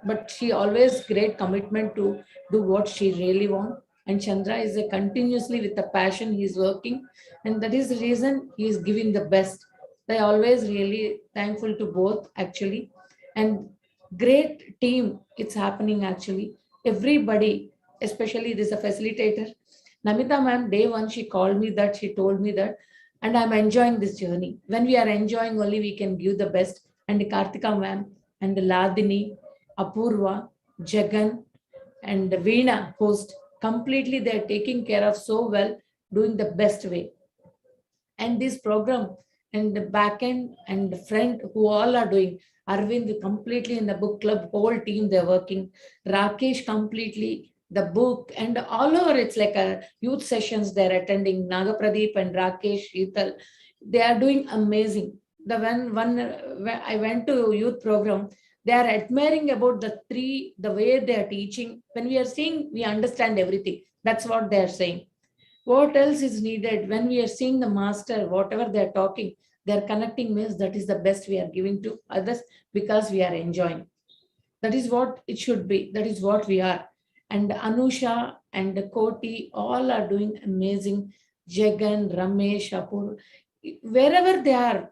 but she always great commitment to do what she really wants. And Chandra is a continuously with the passion he is working. And that is the reason he is giving the best. They always really thankful to both actually. And great team, it's happening actually. Everybody, especially this a facilitator. Namita ma'am, day one, she called me that, she told me that, and I'm enjoying this journey. When we are enjoying, only we can give the best. And Karthika ma'am, and Ladini, Apurva, Jagan, and Veena, host, completely they're taking care of so well, doing the best way. And this program, and the back end and the front, who all are doing, Arvind completely in the book club, whole team they're working, Rakesh completely, the book, and all over it's like a youth sessions they're attending, Nagapradeep and Rakesh, Sheetal, they are doing amazing. When I went to youth program, they are admiring about the way they are teaching. When we are seeing, we understand everything. That's what they are saying. What else is needed? When we are seeing the master, whatever they are talking, they are connecting means that is the best we are giving to others because we are enjoying. That is what it should be. That is what we are. And Anusha and Koti, all are doing amazing. Jagan, Ramesh, Apur, wherever they are,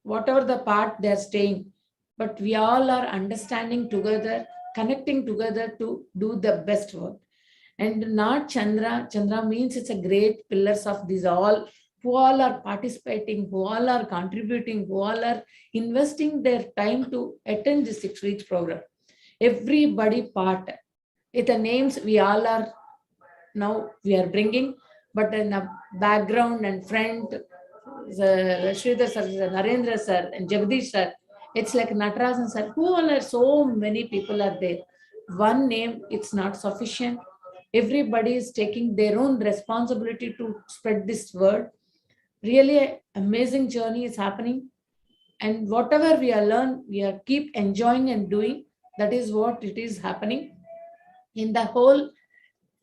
whatever the part they are staying, but we all are understanding together, connecting together to do the best work. And not Chandra. Chandra means it's a great pillars of these all, who all are participating, who all are contributing, who all are investing their time to attend the 6 weeks program. Everybody part. With the names we all are now we are bringing, but in the background and front, Sridhar sir, Narendra sir, and Jagdish sir, it's like Natarajan sir, who all are, so many people are there. One name, it's not sufficient. Everybody is taking their own responsibility to spread this word. Really amazing journey is happening. And whatever we are learn, we are keep enjoying and doing. That is what it is happening. In the whole,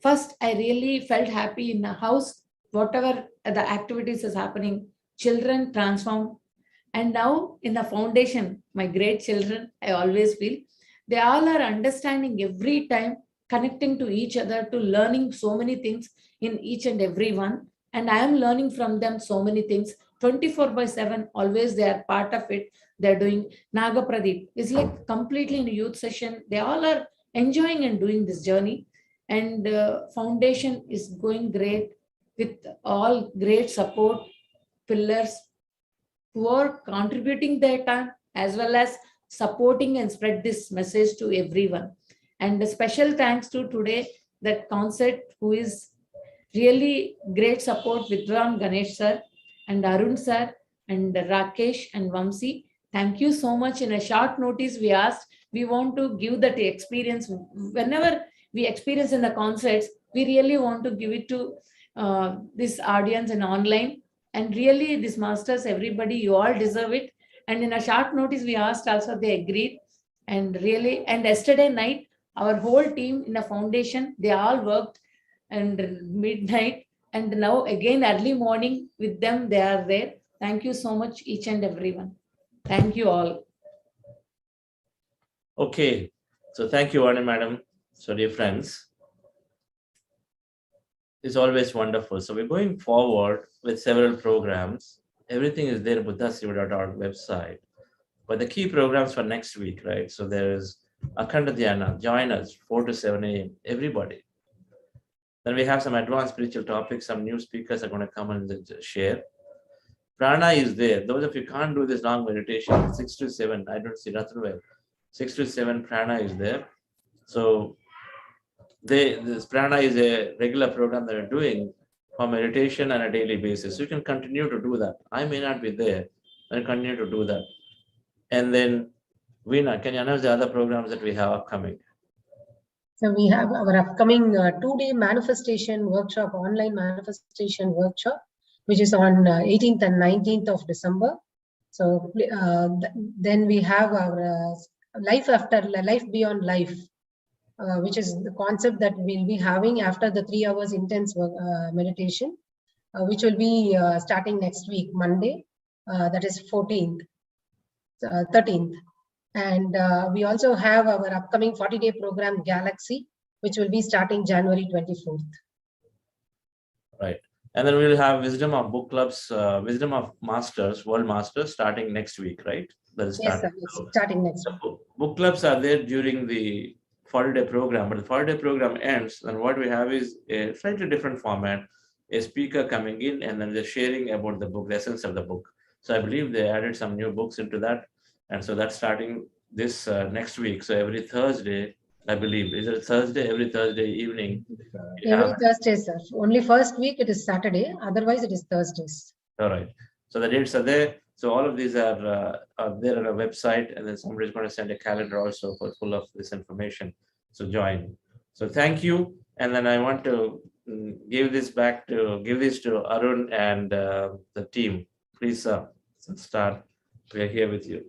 first, I really felt happy in the house, whatever the activities is happening, children transform. And now in the foundation, my great children, I always feel, they all are understanding every time, connecting to each other, to learning so many things in each and every one. And I am learning from them so many things, 24/7, always they are part of it. They're doing Naga Pradeep. It's like completely in a youth session. They all are enjoying and doing this journey. And foundation is going great with all great support pillars who are contributing their time as well as supporting and spread this message to everyone. And a special thanks to today that concert who is really great support, Vidwan Ganesh sir and Arun sir and Rakesh and Vamsi. Thank you so much. In a short notice, we asked, we want to give that experience. Whenever we experience in the concerts, we really want to give it to this audience and online. And really, these masters, everybody, you all deserve it. And in a short notice, we asked also, they agreed. And really, and yesterday night, our whole team in a foundation, they all worked and midnight. And now again, early morning with them, they are there. Thank you so much, each and everyone. Thank you all. Okay. So thank you, Ana Madam. So dear friends, it's always wonderful. So we're going forward with several programs. Everything is there, buddhasiva.org website. But the key programs for next week, right? So there is Akhanda Dhyana. Join us 4 to 7 a.m. Everybody. Then we have some advanced spiritual topics. Some new speakers are going to come and share. Prana is there. Those of you can't do this long meditation, 6 to 7. I don't see nothing well. 6 to 7 prana is there. So this prana is a regular program that we're doing for meditation on a daily basis. So you can continue to do that. I may not be there, but I continue to do that. And then, Veena, can you announce the other programs that we have upcoming? So we have our upcoming 2-day manifestation workshop, online manifestation workshop, which is on 18th and 19th of December. So then we have our life after life beyond life, which is the concept that we'll be having after the 3 hours intense meditation, which will be starting next week, Monday, that is 13th. And we also have our upcoming 40-day program, Galaxy, which will be starting January 24th. Right. And then we'll have Wisdom of Book Clubs, Wisdom of Masters, World Masters, starting next week, right? That is Yes, sir, starting next week. Book clubs are there during the 40-day program, but the 40-day program ends, and what we have is a slightly different format, a speaker coming in and then they're sharing about the book, the essence of the book. So I believe they added some new books into that. And so that's starting this next week. So every Thursday, I believe, is it Thursday? Every Thursday evening. Every Thursday, sir. Only first week it is Saturday. Otherwise, it is Thursdays. All right. So the dates are there. So all of these are there on our website, and then somebody's going to send a calendar also for full of this information. So join. So thank you. And then I want to give this to Arun and the team. Please start. We are here with you.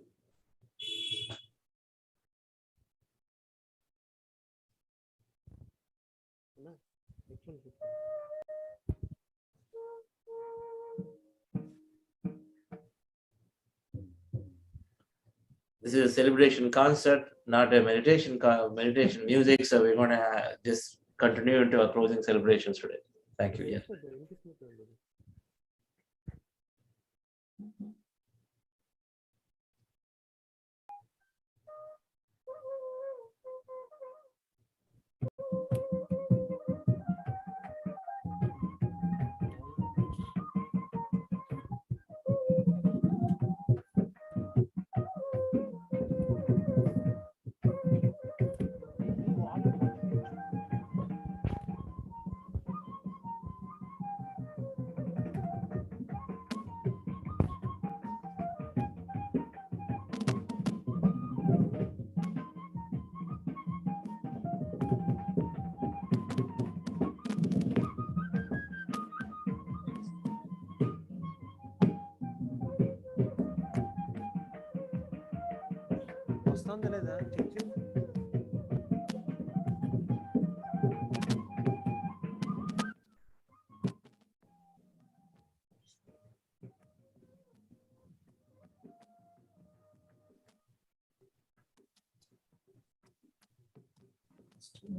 This is a celebration concert, not a meditation music. So we're going to just continue into our closing celebrations today. Thank you. Yeah.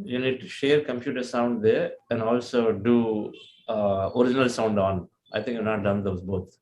You need to share computer sound there and also do original sound on. I think I've not done those both.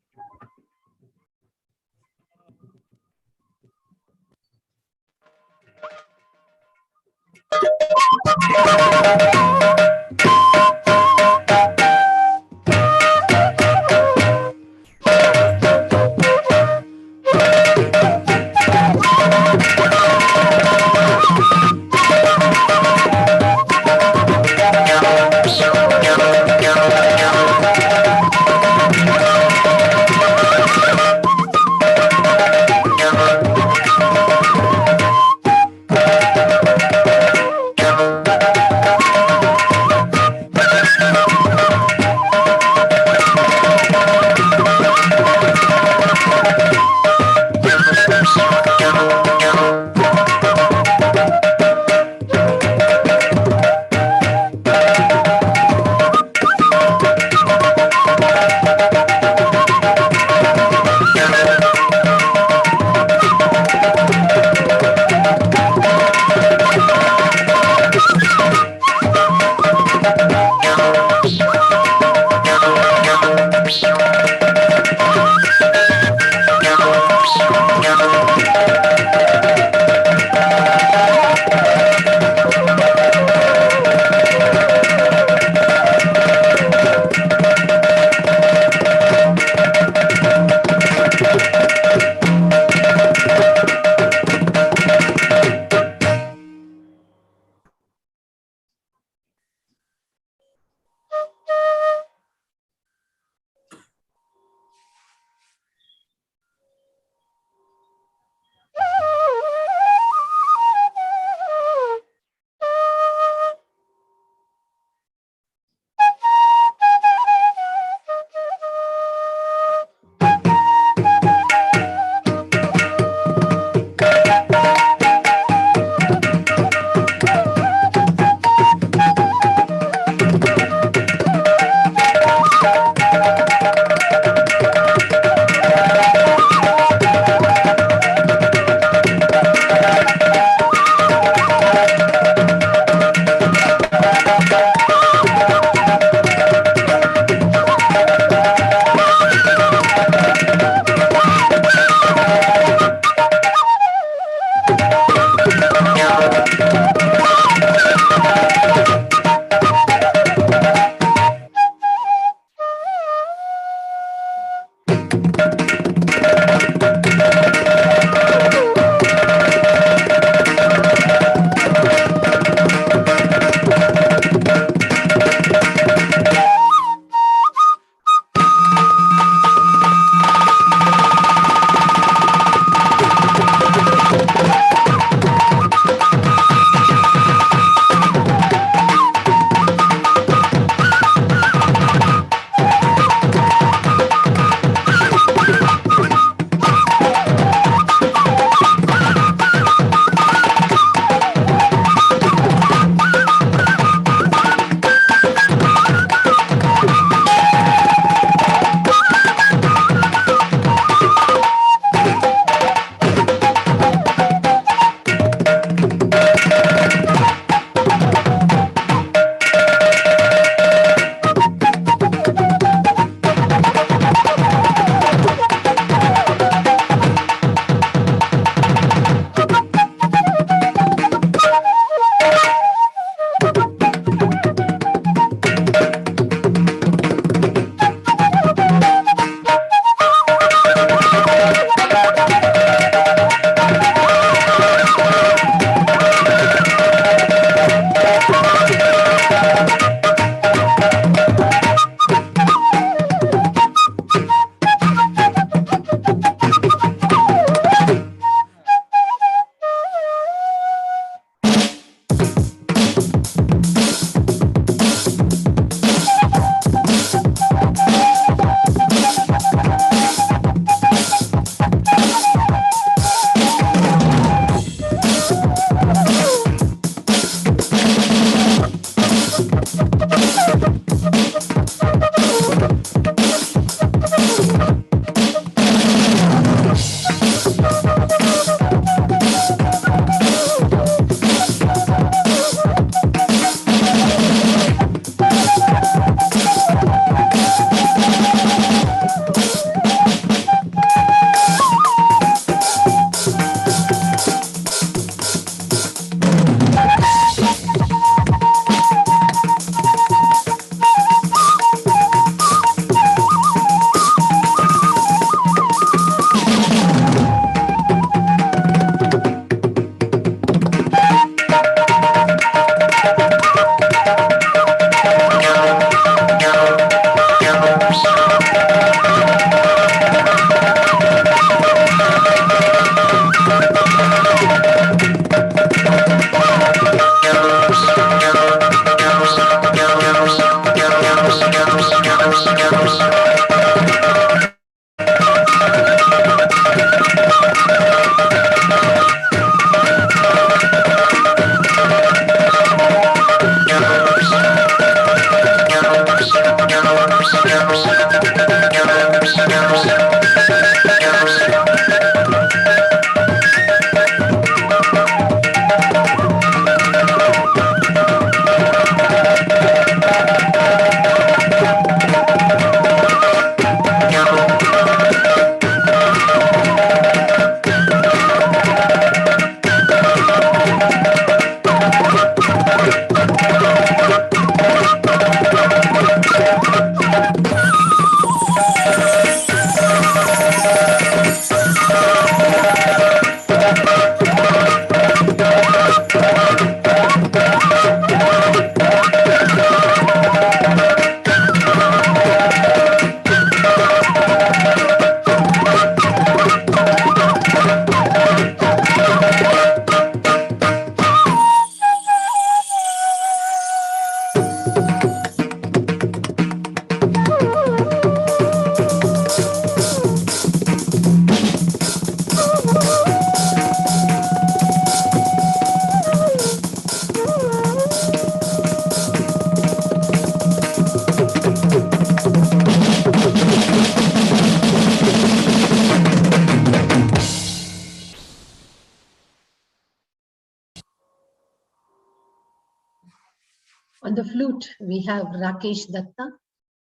On the flute, we have Rakesh Datta,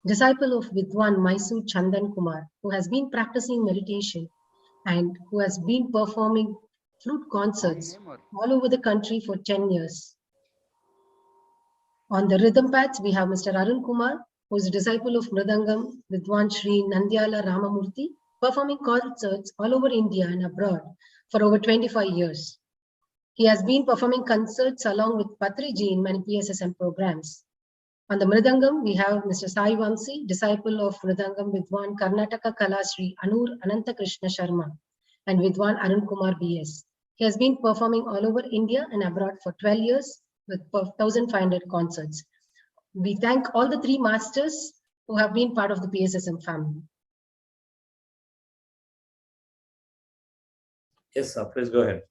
disciple of Vidwan Mysore Chandan Kumar, who has been practicing meditation and who has been performing flute concerts all over the country for 10 years. On the rhythm pads, we have Mr. Arun Kumar, who is a disciple of Mridangam Vidwan Shri Nandyala Ramamurthy, performing concerts all over India and abroad for over 25 years. He has been performing concerts along with Patriji in many PSSM programs. On the Mridangam, we have Mr. Sai Vamsi, disciple of Mridangam Vidwan Karnataka Kalasri Anur Ananta Krishna Sharma and Vidwan Arun Kumar BS. He has been performing all over India and abroad for 12 years with 1,500 concerts. We thank all the three masters who have been part of the PSSM family. Yes, sir. Please go ahead.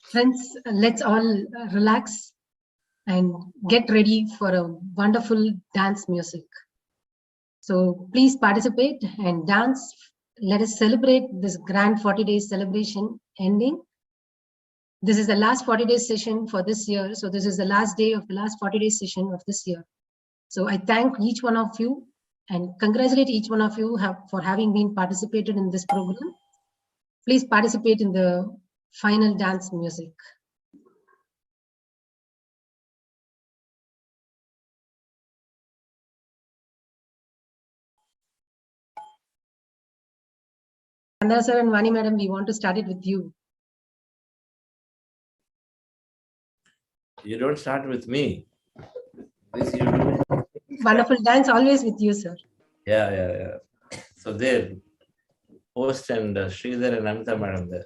Friends, let's all relax and get ready for a wonderful dance music. So please participate and dance. Let us celebrate this grand 40 days celebration ending. This is the last 40 days session for this year. So this is the last day of the last 40 days session of this year. So I thank each one of you and congratulate each one of you for having been participated in this program. Please participate in the final dance music. Chandra sir and Vani madam, we want to start it with you. You don't start with me. This you do. Wonderful dance always with you, sir. Yeah. So there, host and Sridhar and Amita madam there.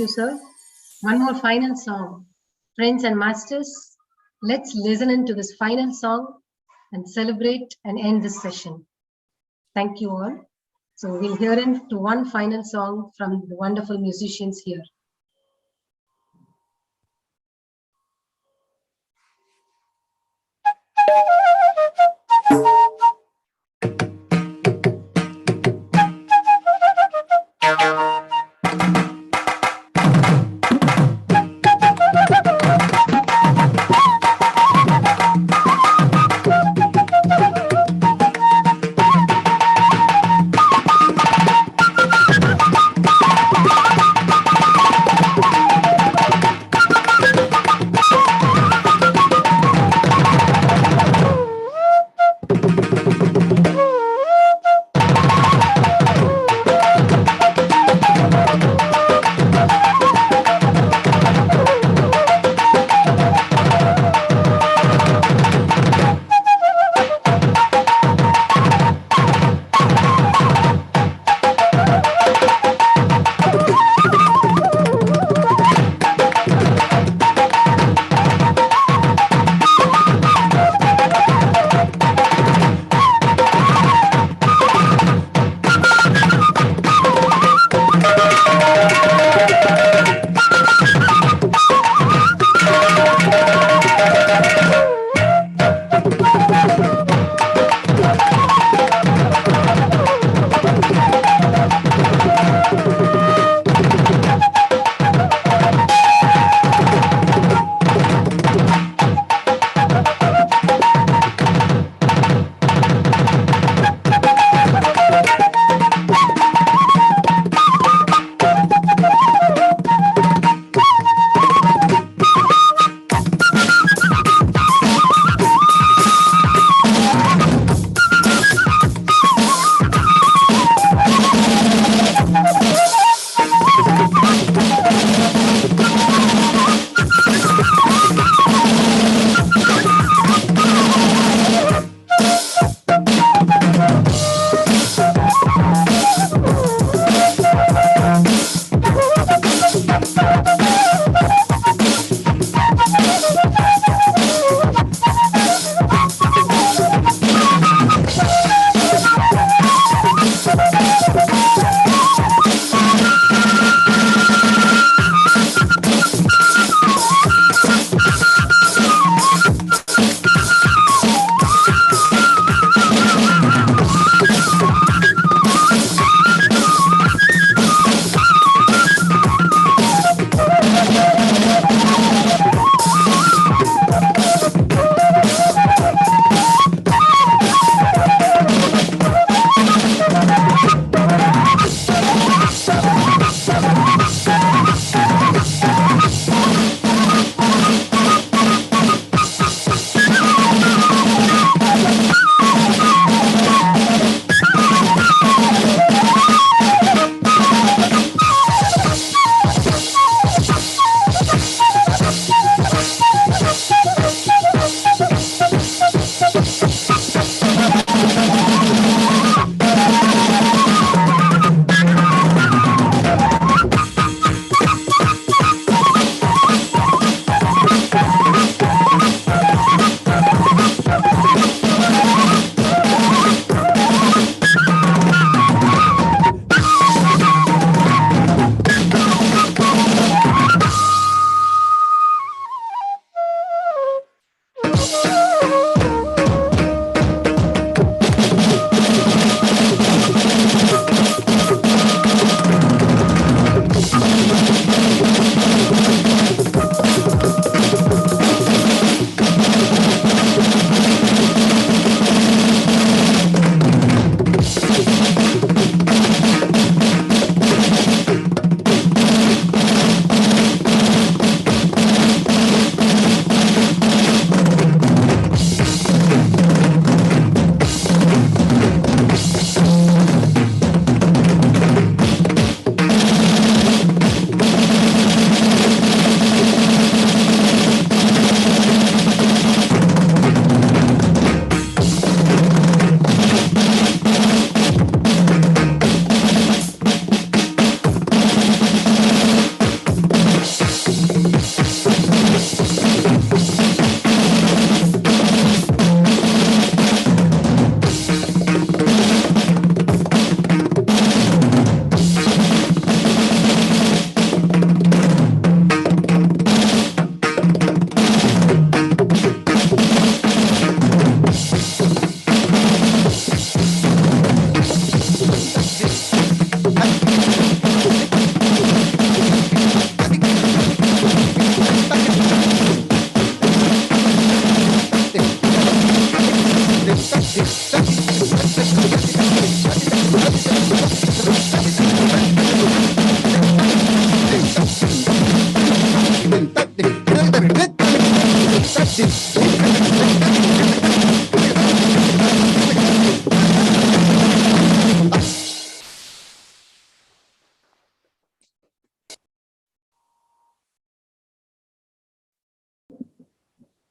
you, sir. One more final song. Friends and masters, let's listen into this final song and celebrate and end this session. Thank you all. So we'll hear into one final song from the wonderful musicians here.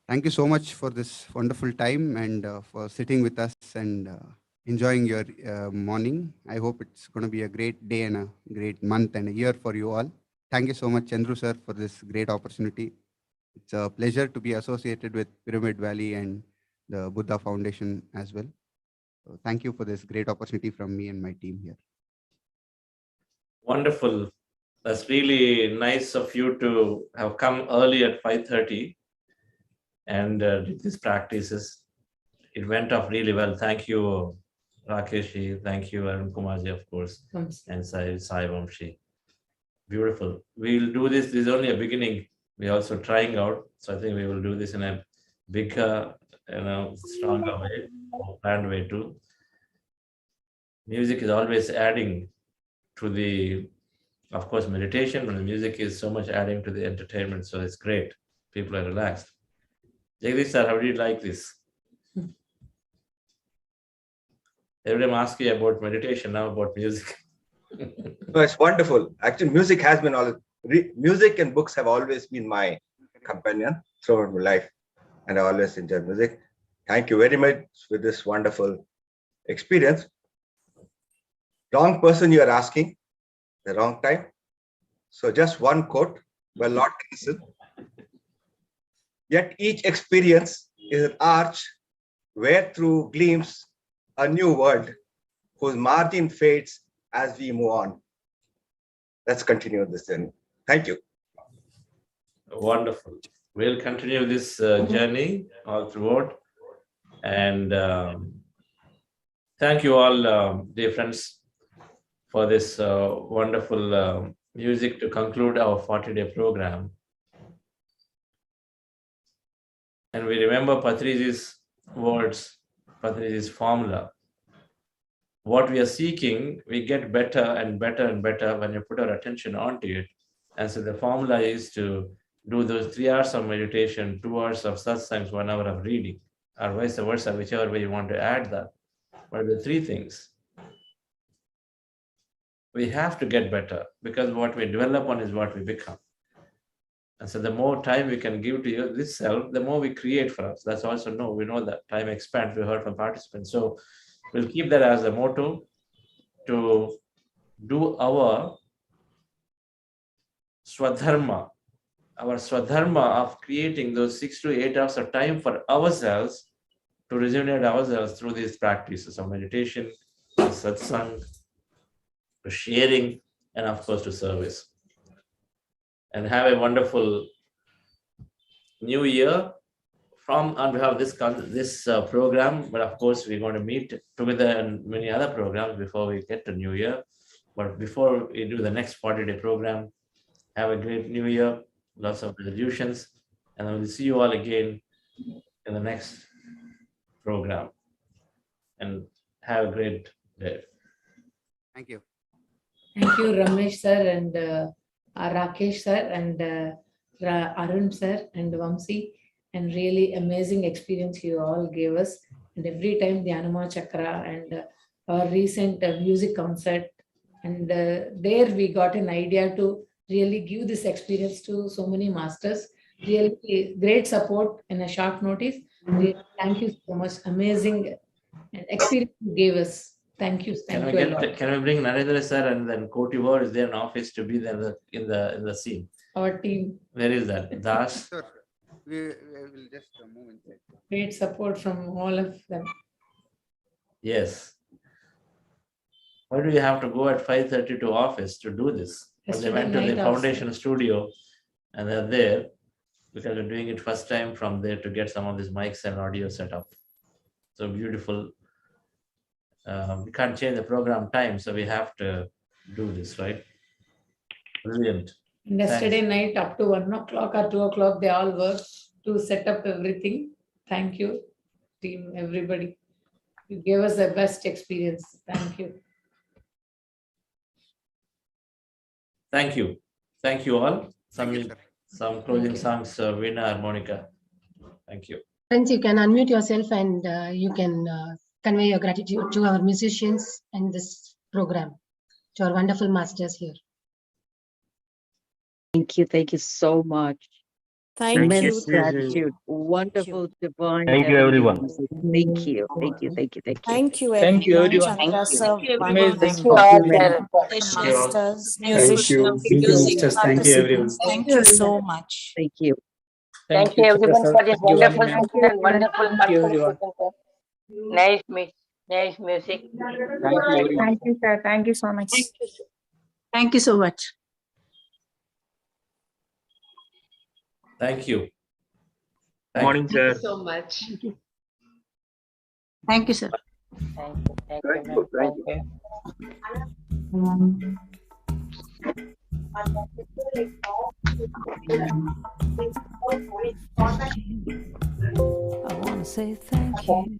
Thank you so much for this wonderful time and for sitting with us and enjoying your morning. I hope it's going to be a great day and a great month and a year for you all. Thank you so much, Chandru sir, for this great opportunity. It's a pleasure to be associated with Pyramid Valley and the Buddha Foundation as well. So thank you for this great opportunity from me and my team here. Wonderful. That's really nice of you to have come early at 5:30 and did these practices. It went off really well. Thank you, Rakeshi. Thank you, Arun Kumarji, of course, and Sai Vamshi. Beautiful. We'll do this. This is only a beginning. We're also trying out. So I think we will do this in a bigger, stronger way, planned way too. Music is always adding to the, of course, meditation, but the music is so much adding to the entertainment. So it's great. People are relaxed. Jagdish sir, how do you like this? Every time I ask you about meditation, now about music. No, it's wonderful. Actually, music has been music and books have always been my companion throughout my life, and I always enjoy music. Thank you very much for this wonderful experience. Wrong person you are asking, the wrong time. So just one quote by Lord Tennyson. Yet each experience is an arch where through gleams a new world whose margin fades as we move on. Let's continue this journey. Thank you. Wonderful. We'll continue this journey all throughout. And thank you all, dear friends, for this wonderful music to conclude our 40-day program. And we remember Patriji's words, Patriji's formula. What we are seeking, we get better and better and better when you put our attention onto it. And so the formula is to do those 3 hours of meditation, 2 hours of satsangs, 1 hour of reading, or vice versa, whichever way you want to add that. But the 3 things. We have to get better because what we develop on is what we become. And so the more time we can give to this self, the more we create for us. That's also we know that time expands, we heard from participants. So we'll keep that as a motto to do our swadharma of creating those 6 to 8 hours of time for ourselves to rejuvenate ourselves through these practices of meditation, to satsang, to sharing, and of course to service. And have a wonderful new year on behalf of this program. But of course, we're going to meet together in many other programs before we get to New Year. But before we do the next 40-day program, have a great New Year, lots of resolutions, and I will see you all again in the next program. And have a great day. Thank you. Thank you, Ramesh sir and Rakesh sir and Arun sir and Vamsi, and really amazing experience you all gave us. And every time the Dhyana Chakra and our recent music concert, and there we got an idea to really give this experience to so many masters. Really great support in a short notice. Really, thank you so much. Amazing experience you gave us. Thank you. Thank you a lot. Can we bring Narendra sir and then Koti War is there in office to be there in the scene? Our team. Where is that? Das? Sure. We will just move inside. Great support from all of them. Yes. Why do you have to go at 5:30 to office to do this? But they went to the foundation studio and they're there because we're doing it first time from there to get some of these mics and audio set up. So beautiful. We can't change the program time, so we have to do this, right? Brilliant. Yesterday night up to 1 o'clock or 2 o'clock, they all worked to set up everything. Thank you, team, everybody. You gave us the best experience. Thank you. Thank you. Thank you all. Some closing songs, Veena Harmonica. Thank you. Friends, you can unmute yourself and you can convey your gratitude to our musicians and this program, to our wonderful masters here. Thank you so much. Immense gratitude. Wonderful, divine. Thank you, everyone. Thank you. Thank you. Thank you. Thank you. Thank you, Thank you, everyone. everyone. Chandra sir, Amazing. sisters, Thank you. musicians, Thank you, sisters. Thank you, everyone. participants. Thank you so much. Thank you. Thank you everyone for this wonderful session and wonderful participation, sir. Nice music. Thank you, everyone. Thank you, sir. Thank you so much. Thank you so much. Thank you. Morning, sir. so much. Thank you, sir. Thank you, ma'am. Thank you. I want to say thank you.